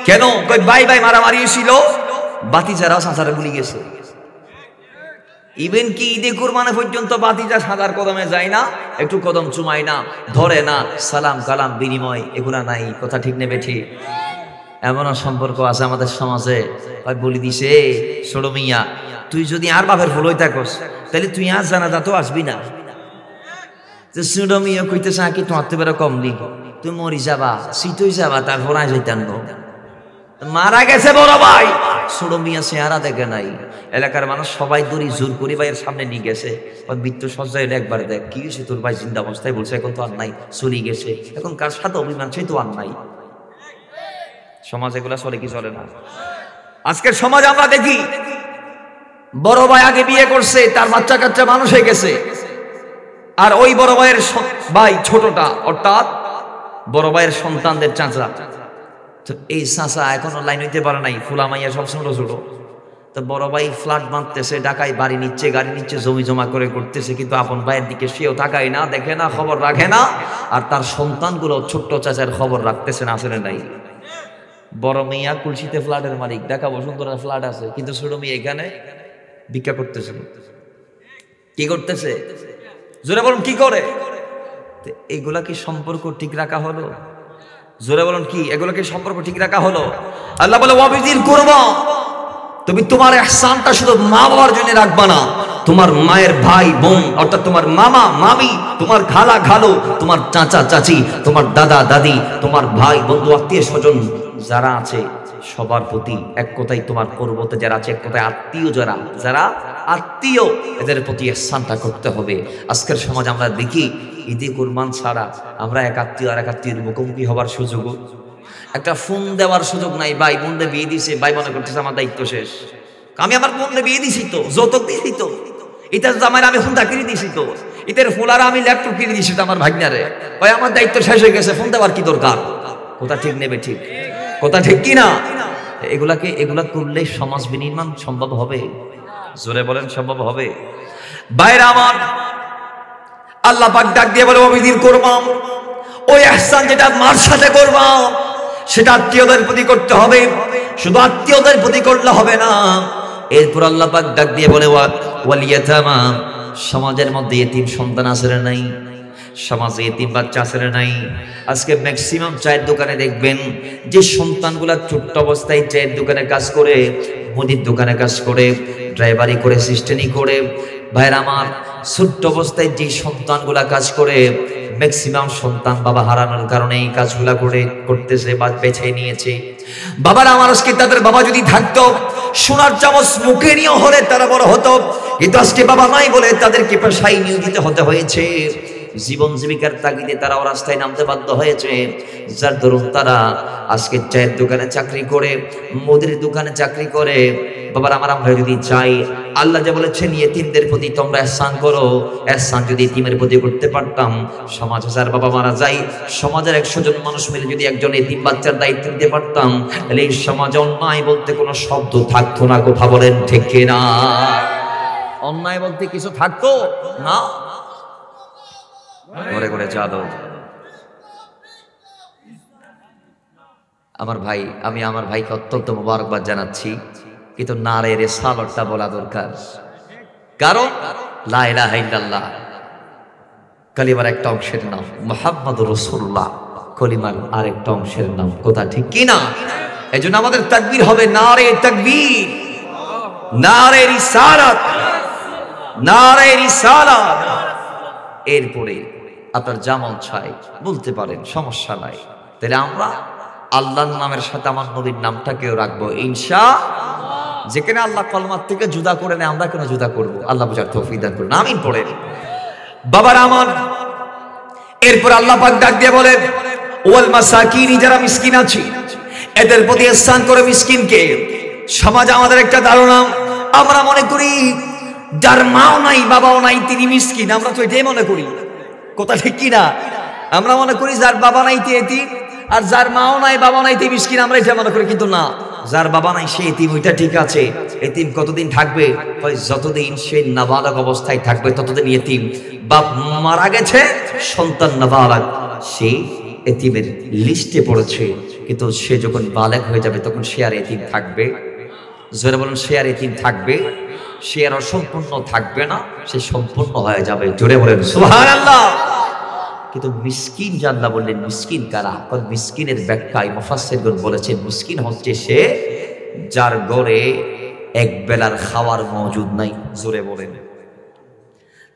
কেন? কই ভাই ভাই মারামারি ছিল, বাতিজারাও চাচারা ভুলে গেছে। ইভেন কি ঈদে কুরবানি পর্যন্ত বাতিজা সাদার কদমে যায় না, একটু কদম চুমায় না, ধরে না, সালাম কালাম বিনিময় এগুলা নাই। কথা ঠিক নেবে ঠিক? এমনও সম্পর্ক আছে আমাদের সমাজে, বলি দিছে ছোট মিয়া তুই যদি আর বাপের ভুল হই থাকস তাহলে তুই আর জানাজা তো আসবি না। ছোট মিয়া কইতেছে কি তোমার তো বেরো কমলি, তুই মরি যাবা, শীতই যাবা, তারপর আয় যাইতাম মারা গেছে বড় ভাই। ছোট মিয়া চেহারা দেখে নাই, এলাকার মানুষ সবাই দড়ি জোর করে ভাইয়ের সামনে নিয়ে গেছে। মৃত্যু সজ্জায় এলে একবার দেখ কি হয়েছে তোর ভাই জিন্দা অবস্থায়, বলছে এখন তো আর নাই, চলে গেছে। এখন কার সাথে অভিমান, সেই তো আর নাই। সমাজ এগুলা চলে কি চলে না? আজকের সমাজ আমরা দেখি বড় ভাই আগে বিয়ে করছে, তার বাচ্চা কাচ্চা মানুষ হয়ে গেছে, আর ওই বড় ভাইয়ের ভাই ছোটটা, অর্থাৎ বড় ভাইয়ের সন্তানদের চাচা, তো এই চাচা এখনো লাইন হইতে পারে নাই, ফুলা মাইয়া সব ছোট ছোট। তো বড় ভাই ফ্ল্যাট বাঁধতেছে, ঢাকায় বাড়ি নিচ্ছে, গাড়ি নিচ্ছে, জমি জমা করে করতেছে, কিন্তু আপন ভাইয়ের দিকে সেও তাকায় না, দেখে না, খবর রাখে না। আর তার সন্তানগুলো ছোট্ট চাচার খবর রাখতেছে না, আসলে নাই। বড় মেয়া কুলসিতে ফ্ল্যাটের মালিক, ঢাকা বসুন্ধরা ফ্ল্যাট আছে, কিন্তু ছোট মেয়ে এখানে ভিক্ষা করতেছে। কি করতেছে? জোরে বলুন কি করে? এগুলা কি সম্পর্ক ঠিক রাখা হলো? জোরে বলুন কি এগুলা কি সম্পর্ক ঠিক রাখা হলো? আল্লাহ বলে ওয়াবিজিল কুরবা, তুমি তোমার ইহসানটা শুধু মা বাবার জন্য রাখবা না, তোমার মায়ের ভাই বোন, অর্থাৎ তোমার মামা মামি, তোমার খালা খালো, তোমার চাচা চাচি, তোমার দাদা দাদি, তোমার ভাই বন্ধু আত্মীয় স্বজন যারা আছে সবার প্রতি, এক কথায় তোমার পর্বতে যারা আছে, এক কথায় আত্মীয় যারা যারা আত্মীয়, এদের প্রতি ইহসানটা করতে হবে। আজকের সমাজ আমরা দেখি ঈদে কুরবান ছাড়া আমরা এক আত্মীয় আর এক আত্মীয়ের মুখোমুখি হবার সুযোগ, একটা ফোন দেওয়ার সুযোগ নাই। ভাই বোনদের বিয়ে দিছে, ভাই মনে করতেছে আমার দায়িত্ব শেষ, আমি আমার বোনদের বিয়ে দিছি তো, যৌতুক দিছি তো, ইতার জামাইরা আমি ফোনটা কিনে দিছি তো, ইতার ফুলারা আমি ল্যাপটপ কিনে দিছি তো আমার ভাগ্নারে, ভাই আমার দায়িত্ব শেষ হয়ে গেছে, ফোন দেওয়ার কি দরকার? কথা ঠিক নেবে ঠিক? কথা ঠিক কি না? এগুলা করলে সমাজ বিনির্মাণ সম্ভব হবে? জোরে বলেন সম্ভব হবে? বাইরে আমার আল্লাহ পাক ডাক দিয়ে বলে ওয়াবিদিল কুরবান ওই ইহসান যেটা মার সাথে করবা সেটা আত্মীয়দের প্রতি করতে হবে। শুধু আত্মীয়দের প্রতি করলে হবে না। এরপর আল্লাহ পাক ডাক দিয়ে বলে ওয়াল ইয়াতামা, সমাজের মধ্যে এতিম সন্তান আছে না নাই? সমাজে এতিম বাচ্চা আছে না নাই? আজকে ম্যাক্সিমাম চায়ের দোকানে দেখবেন যে সন্তানগুলা ছোট্ট অবস্থায় চায়ের দোকানে কাজ করে, মুদির দোকানে কাজ করে, ড্রাইভারি করে, সিস্টেনি করে, ভাইরা আমার ছোট্ট অবস্থায় যে সন্তানগুলা কাজ করে, ম্যাক্সিমাম সন্তান বাবা হারানোর কারণে এই কাজগুলা করতেছে বা বেছে নিয়েছে। বাবারা আমার আজকে তাদের বাবা যদি থাকতো, সোনার চামচ মুখে নিয়ে হলে তারা বড় হতো, কিন্তু আজকে বাবা নাই বলে তাদেরকে পেশায় নিয়োজিত হতে হয়েছে। জীবন জীবিকার তাগিদে তারাও রাস্তায় নামতে বাধ্য হয়েছে, যার দরুন তারা আজকে চায়ের দোকানে চাকরি করে, মুদির দোকানে চাকরি করে। বাবার আমরা যদি চাই, আল্লাহ যে বলেছেন ইয়েতিমদের প্রতি তোমরা ইহসান করো, ইহসান যদি ইয়েতিমের প্রতি করতে পারতাম, সমাজ হাজার বাবা মারা যায়, সমাজের 100 জন মানুষ মিলে যদি একজন ইয়েতিম বাচ্চার দায়িত্ব নিতে পারতাম, তাহলে এই সমাজে অন্যায় বলতে কোনো শব্দ থাকতো না। কথা বলেন ঠিক কিনা? অন্যায় বলতে কিছু থাকতো না। ঘরে ঘরে চাদর। আমার ভাই, আমি আমার ভাইকে অত্যন্ত মোবারকবাদ জানাচ্ছি, কিন্তু নারে রিসালাতটা বলা দরকার। কারণ লা ইলাহা ইল্লাল্লাহ কালিমার একটা অংশের নাম, মুহাম্মাদুর রাসূলুল্লাহ কলিমার আরেকটা অংশের নাম। কথা ঠিক কি না? এজন্য আমাদের তাকবীর হবে নারে তাকবীর, নারে রিসালাত, নারে রিসালাত। এরপরে আপনার যেমন চাই বলতে পারেন, সমস্যা নাই। তাহলে আমরা আল্লাহর নামের সাথে আমার নবীর নামটাকেও রাখবো ইনশাআল্লাহ। যেখানে আল্লাহ কলমার থেকে জুদা করে নেয়, আমরা কেন জুদা করব? আল্লাহ বুঝার তৌফিক দান করুন, আমিন পড়ে। বাবার আমার এরপর আল্লাহ পাক ডাক দিয়ে বলে ওয়াল মাসাকিন, যারা মিসকিন আছে এদের প্রতি ইহসান করে মিসকিনকে। সমাজ আমাদের একটা ধারণা, আমরা মনে করি যার মাও নাই বাবাও নাই তিনি মিসকিন। আমরা তো এটাই মনে করি। কথা ঠিক কি না? আমরা মনে করি যার বাবা নাই তিনি এতিম, আর যার মাও নাই বাবা নাই তিনি মিসকিন, আমরা এটা মনে করি। কিন্তু না, যার বাবা নাই সে এতিম, ওইটা ঠিক আছে। এতিম কতদিন থাকবে? যতদিন সে নাবালক অবস্থায় থাকবে ততদিন এতিম। বাপ মারা গেছে, সন্তান নাবালক, সে এতিমের লিস্টে পড়েছে, কিন্তু সে যখন বালেক হয়ে যাবে তখন সে আর এতিম থাকবে? জোরে বলুন, সে আর এতিম থাকবে? সে আর অসম্পূর্ণ থাকবে না, সে সম্পূর্ণ হয়ে যাবে। জোরে বলেন সুবহানাল্লাহ। কিন্তু মিসকিন যে আল্লাহ বললেন মিসকিন কারা? মিসকিনের ব্যাখ্যায় মুফাসসিরগণ বলেছেন মিসকিন হচ্ছে সে যার ঘরে এক বেলার খাওয়ার মজুদ নাই। জোরে বলেন।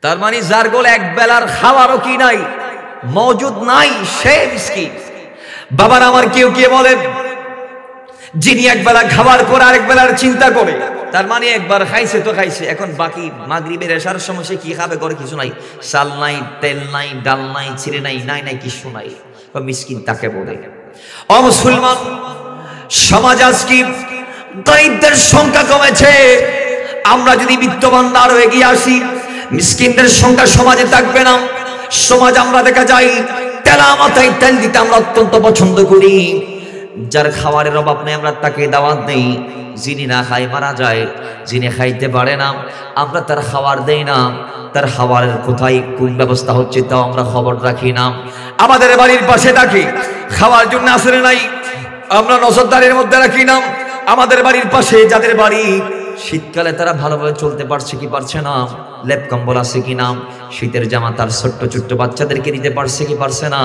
তার মানে যার ঘরে এক বেলার খাওয়ারও কি নাই, মজুদ নাই, সে মিসকিন। বাবার আমার কেউ কে বলেন যিনি এক বেলা খাবার পর আরেক বেলার চিন্তা করে, তার মানে একবার খাইছে তো খাইছে, এখন বাকি মাগরিবের এশার সময় সে কি খাবে? করে কিছু নাই, চাল নাই, তেল নাই, ডাল নাই, চিড়ে নাই, নাই কিছু নাই। মিসকিন তাকে বলে। ও মুসলমান, সমাজ আজকে দরিদ্রের সংখ্যা কমেছে। আমরা যদি বিত্তবান আরো এগিয়ে আসি, মিসকিনদের সংখ্যা সমাজে থাকবে না। সমাজ আমরা দেখা যায় তেলা মাথায় তেল দিতে আমরা অত্যন্ত পছন্দ করি। যার খাবারের অভাব নেই আমরা তাকে দাওয়াত দেই। যিনি না খায় মারা যায়, যিনি খাইতে পারে না আমরা তার খাবার দেই না। তার খাবারের কোথায় কোন ব্যবস্থা হচ্ছে তাও আমরা খবর রাখি না। আমাদের বাড়ির পাশে থাকি, খাওয়ার জন্য আসলে নাই, আমরা নজরদারির মধ্যে রাখি না। আমাদের বাড়ির পাশে যাদের বাড়ি, শীতকালে তারা ভালোভাবে চলতে পারছে কি পারছে না, লেপ কম্বল আছে কিনা, শীতের জামা তার ছোট্ট ছোট্ট বাচ্চাদেরকে দিতে পারছে কি পারছে না,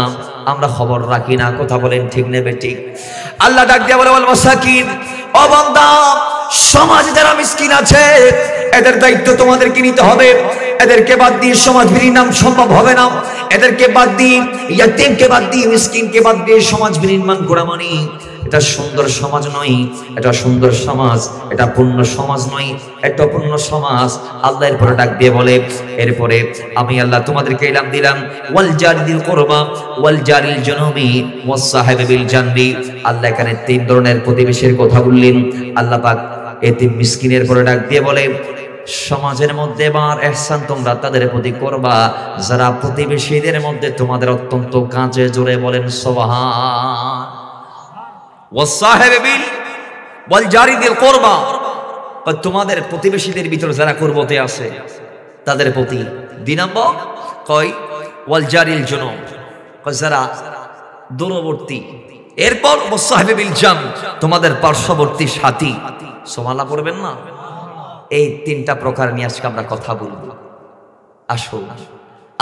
আমরা খবর রাখি না। কথা বলেন ঠিক নেবে ঠিক? আল্লাহ ডাক দিয়া বলে ওয়াল মাসাকিন, ও বান্দা সমাজে যারা মিসকিন আছে এদের দায়িত্ব তোমাদেরকে নিতে হবে। এদেরকে বাদ দিয়ে সমাজ বিনির্মাণ সম্ভব হবে না। এদেরকে বাদ দিয়ে, ইয়াতীমকে বাদ দিয়ে, মিসকিনকে বাদ দিয়ে সমাজ বিনির্মাণ করা মানে এটা সুন্দর সমাজ নয়, এটা সুন্দর সমাজ, এটা পূর্ণ সমাজ নয়, এটা পূর্ণ সমাজ। আল্লাহ এরপরে ডাক দিয়ে বলে, এরপরে আমি আল্লাহ তোমাদেরকে ইলাম দিলাম ওয়াল জারিল কুরবা ওয়াল জারিল জুনুবি ওয়াস সাহিবি বিল জানবি। আল্লাহ এখানে 3 ধরনের প্রতিবেশীর কথা বললেন। আল্লাহ পাক এতিম মিসকিনের পরে ডাক দিয়ে বলে সমাজের মধ্যে এবার ইহসান তোমরা তাদের প্রতি করবা যারা প্রতিবেশীদের মধ্যে তোমাদের অত্যন্ত কাছে। জোরে বলেন সুবহান। ওয়াসাহিবিল ওয়াল জারিদিল কুরবা, তোমাদের প্রতিবেশীদের ভিতর যারা কুরবতে আছে তাদের প্রতি। 2 নম্বর কয় ওয়াল জারিল জুনুব, যারা দূরবর্তী, এরপর সাহেবিল জাম, তোমাদের পার্শ্ববর্তী সাথী। সুবহানাল্লাহ পড়বেন না? এই তিনটা প্রকার নিয়ে আজকে আমরা কথা বলবো। আসুন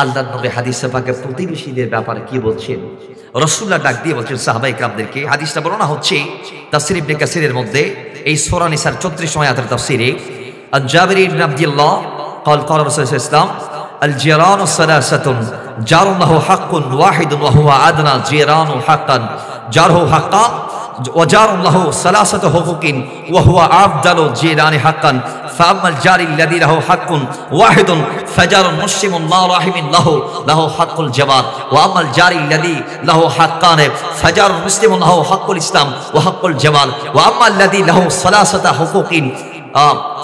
আল্লাহর নবী হাদিসে পাকে প্রতিবেশীদের ব্যাপারে কি বলছেন। রাসূলুল্লাহ ডাক দিয়ে বলছেন সাহাবায়ে কেরামদেরকে। হাদিসটা বর্ণনা হচ্ছে তাফসীর ইবনে কাসিরের মধ্যে, এই সূরা নিসার 34 আয়াতের তাফসীরে। আন জাবির ইবনে আব্দুল্লাহ قال قال رسول الله صلى الله عليه وسلم الجيران ثلاثة جار له حق واحد وهو أدنى جيران حقا جاره حقا وجار له ثلاثة حقوق وهو أفضل جيران حقا فأما الجار الذي له حق واحد فجار مسلم لا رحم له حق الجوار وأما الجار الذي له حقان فجار مسلم له حق الإسلام وحق الجوار وأما الذي له ثلاثة حقوق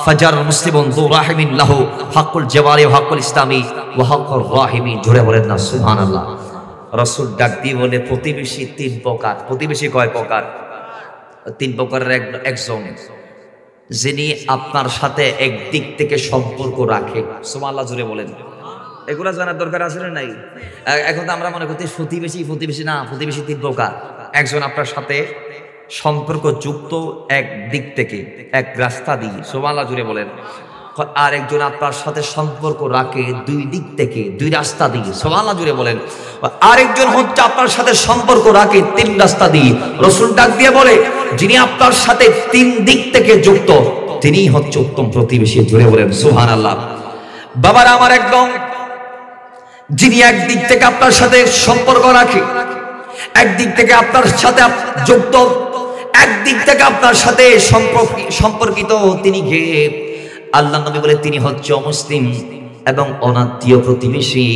ফাজার মুসলিমুন যু রাহিমিন লাহু হাক্কুল জাওয়ারি ওয়া হাক্কুল ইসলামি ওয়া হাক্কুর রাহিমিন। জোরে বলেন না সুবহানাল্লাহ। রাসূল ডাক দিয়ে বলে প্রতিবেশী তিন প্রকার। প্রতিবেশী কয় প্রকার? তিন প্রকারের একজন যিনি আপনার সাথে একদিক থেকে সম্পর্ক রাখে। সুবহানাল্লাহ জোরে বলেন। এগুলা জানার দরকার আছে না নাই? এখন তো আমরা মনে করতে প্রতিবেশী না, প্রতিবেশী তিন প্রকার। একজন আপনার সাথে সম্পর্ক যুক্ত এক দিক থেকে, এক রাস্তা দিয়ে। সুবহানাল্লাহ জুড়ে বলেন। আর একজন আপনার সাথে সম্পর্ক রাখে দুই দিক থেকে, দুই রাস্তা দিয়ে। সুবহানাল্লাহ জুড়ে বলেন। আরেকজন হচ্ছে আপনার সাথে সম্পর্ক রাখে তিন রাস্তা দিয়ে। রাসূল ডাক দিয়ে বলে যিনি আপনার সাথে তিন দিক থেকে যুক্ত তিনিই হচ্ছে উত্তম প্রতিবেশী। জুড়ে বলেন সুবহানাল্লাহ। বাবারা আমার, একদম যিনি একদিক থেকে আপনার সাথে সম্পর্ক রাখে, একদিক থেকে আপনার সাথে যুক্ত, একদিক থেকে আপনার সাথে সম্পর্কিত, তিনি কে? আল্লাহ নবী বলে তিনি হচ্ছে অমুসলিম এবং অনাত্মীয় প্রতিবেশী।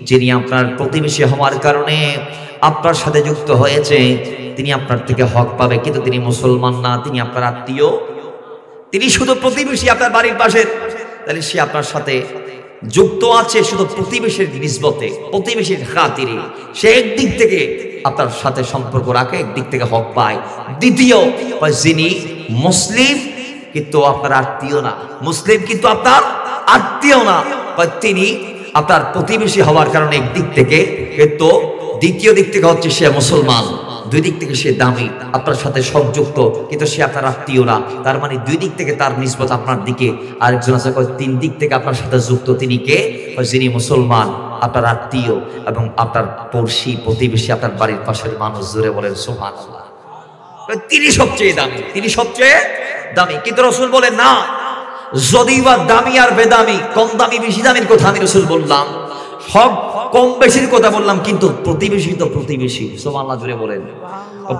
যিনি আপনার প্রতিবেশী হওয়ার কারণে আপনার সাথে যুক্ত হয়েছে, তিনি আপনার থেকে হক পাবে, কিন্তু তিনি মুসলমান না, তিনি আপনার আত্মীয়, তিনি শুধু প্রতিবেশী আপনার বাড়ির পাশের। তাহলে সে আপনার সাথে যুক্ত আছে শুধু প্রতিবেশীর নিসবতে, প্রতিবেশীর খাতিরে। সে একদিক থেকে আপনার সাথে সম্পর্ক রাখে, একদিক থেকে হক পায়। দ্বিতীয়, যিনি মুসলিম কিন্তু আপনার আত্মীয় না, মুসলিম কিন্তু আপনার আত্মীয় না, তিনি আপনার প্রতিবেশী হওয়ার কারণে একদিক থেকে, কিন্তু দ্বিতীয় দিক থেকে হচ্ছে সে মুসলমান। দুই দিক থেকে সে দামি, আপনার সাথে সংযুক্ত, কিন্তু সে আপনার আত্মীয় না। তার মানে দুই দিক থেকে তার নিসবত আপনার দিকে। আরেকজন আছে তিন দিক থেকে আপনার সাথে যুক্ত, তিনি কে? যিনি মুসলমান, আপনার আত্মীয় এবং আপনার পড়শি, প্রতিবেশী, আপনার বাড়ির পাশের মানুষ। জোরে বলেন সুবহানাল্লাহ। তিনি সবচেয়ে দামি, তিনি সবচেয়ে দামি। কিন্তু রাসূল বলেন না, যদি বা দামি আর বেদামি, কম দামি বেশি দামির কথা আমি রাসূল বললাম, সব কম বেশির কথা বললাম, কিন্তু প্রতিবেশী তো প্রতিবেশী। সুবহানাল্লাহ জুড়ে বলেন।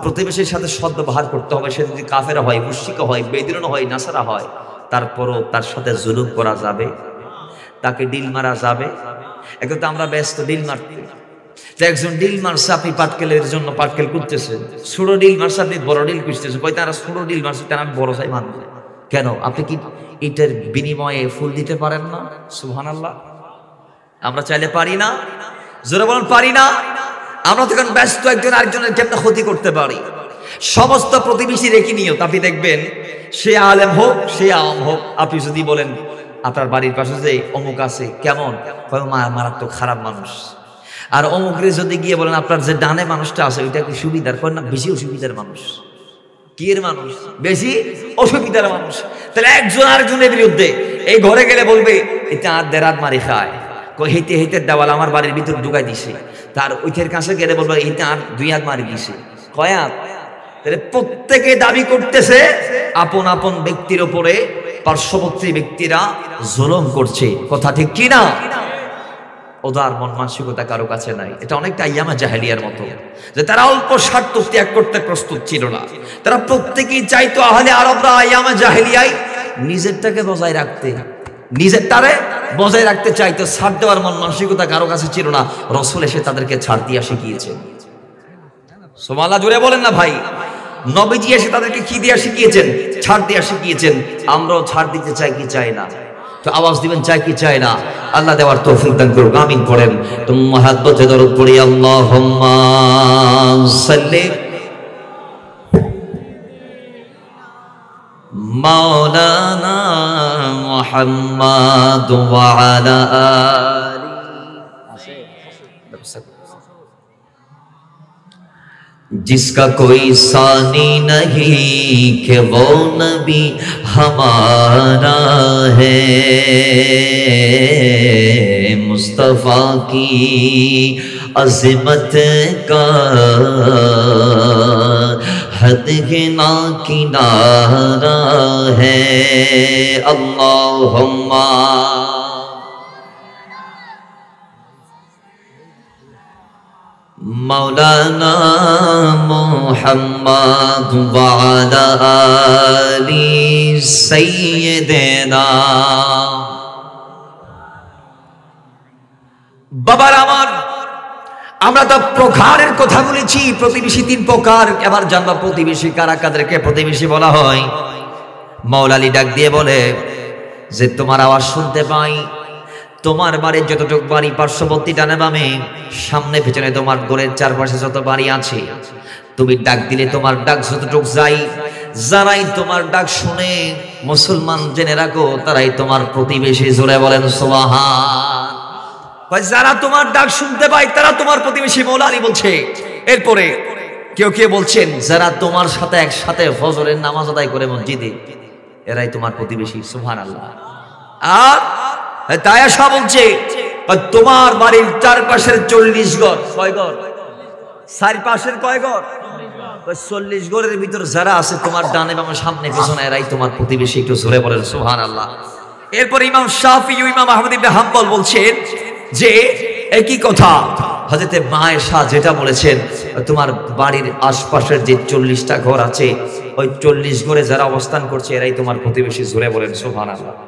প্রতিবেশীর সাথে সদ্ব্যবহার করতে হবে। সে যদি কাফের হয়, মুশরিক হয়, বেদিন হয়, নাসারা হয়, তারপরও তার সাথে জুলুম করা যাবে, তাকে ডিল মারা যাবে। এখন তো আমরা ব্যস্ত ডিল মারতে। একজন ডিল মারছে, আপনি পাটকেলের জন্য পাটকেল করতেছেন, ছোট ডিল মারছে, আপনি বড় ডিল করতেছেন। কই তারা ছোট ডিল মারছে, তারা আমি বড় চাই মানব কেন? আপনি কি এটার বিনিময়ে ফুল দিতে পারেন না? সুবহানাল্লাহ। আমরা চাইলে পারি না? জোরে বলেন পারি না? আমরা তখন ব্যস্ত একজন আরেকজনের কেমন ক্ষতি করতে পারি। সমস্ত প্রতিবেশী রেখে নিয়ত। আপনি দেখবেন সে আলেম হোক, সে আওয়াম হোক, আপনি যদি বলেন আপনার বাড়ির পাশে যে অমুক আছে, কেমন? মারাত্মক খারাপ মানুষ। আর অমুকরে যদি গিয়ে বলেন আপনার যে ডানে মানুষটা আছে ওইটা কি সুবিধার? করেন না, বেশি অসুবিধার মানুষ। কি এর মানুষ? বেশি অসুবিধার মানুষ। তাহলে একজন আরেকজনের বিরুদ্ধে এই ঘরে গেলে বলবে এটা আর দেরাত মারি খায়, হেঁটে হেঁটে দেওয়াল আমার বাড়ির ভিতর ঢুকাই দিছে। তার ওইটার কাছে গেলে বলবো এইটা আর 2 হাত মারি দিছে, কয়াত। তাহলে প্রত্যেকে দাবি করতেছে আপন আপন ব্যক্তির উপরে পার্শ্ববর্তী ব্যক্তিরা জুলুম করছে। কথা ঠিক কি না? উদার মন মানসিকতা কারো কাছে নাই। এটা অনেকটা আইয়ামে জাহেলিয়ার মতো, যে তারা অল্প স্বার্থ ত্যাগ করতে প্রস্তুত ছিল না। তারা প্রত্যেকেই চাইতো আহলে আরবরা আইয়ামে জাহেলিয়ায় নিজেরটাকে বজায় রাখতে, নিজেরটারে বজায় রাখতে চাইতো। ছাড় দেওয়ার মন মানসিকতা কারো কাছে ছিল না। রাসূল এসে তাদেরকে ছাড় দিয়া শিখিয়েছেন। সুবহানাল্লাহ জুড়ে বলেন না ভাই। নবীজি এসে তাদেরকে কি দিয়া শিখিয়েছেন? ছাড় দিয়া শিখিয়েছেন। আমরাও ছাড় দিতে চাই কি চাই না? তো আওয়াজ দিবেন চাই কি চাই না? আল্লাহ দেওয়ার তৌফিক দান করুন, আমিন পড়েন। তো মহব্বতে দরুদ পড়ি, আল্লাহুম্মা সাল্লি মাওলানা মুহাম্মাদ ওয়া আলা আলি। जिसका कोई सानी नहीं कि वो नबी हमारा है, मुस्तफा की अज़मत का हद ना किनारा है। अल्लाहुम्मा मौलाना मुहम्मद व अला आलि सय्यिदना। বাবার আমার, আমরা তো প্রকারের কথা বলেছি, প্রতিবেশী তিন প্রকার। এবার জানবা প্রতিবেশী কারা, কাদেরকে প্রতিবেশী বলা হয়। মাওলা আলী ডাক দিয়ে বলে যে তোমার আওয়াজ শুনতে পাই, তোমার বাড়ির যতটুক বাড়ি পার্শ্ববর্তী ডানে বামে সামনে পেছনে তোমার ঘরের চারপাশে যত বাড়ি আছে, তুমি ডাক দিলে তোমার ডাক যতটুক যাই, যারাই তোমার ডাক শুনে মুসলমান জেনে রাখো তারাই তোমার প্রতিবেশী। জোরে বলেন সুবহান। যারা তোমার ডাক শুনতে পায় তারা তোমার প্রতিবেশী, মাওলা আলী বলছে। এরপরে কেউ কেউ বলছেন যারা তোমার সাথে একসাথে ফজরের নামাজ আদায় করে মসজিদে, এরাই তোমার প্রতিবেশী। সুবহানাল্লাহ। আর তাই আশা বলছে তোমার বাড়ির চারপাশের 40 ঘর, কয় ঘর? চারপাশের কয় ঘর? 40 ঘরের ভিতর যারা আছে তোমার ডানে বামে সামনে পেছনে, এরাই তোমার প্রতিবেশী। একটু জোরে বলেন সুবহানাল্লাহ। এরপর ইমাম শাফি ও ইমাম আহমদ ইবনে হাম্বল বলছেন যে একই কথা হযরত মায়েশা যেটা বলেছেন, তোমার বাড়ির আশপাশের যে 40টা ঘর আছে, ওই 40 ঘরে যারা অবস্থান করছে এরাই তোমার প্রতিবেশী। জোরে বলেন সুবহানাল্লাহ।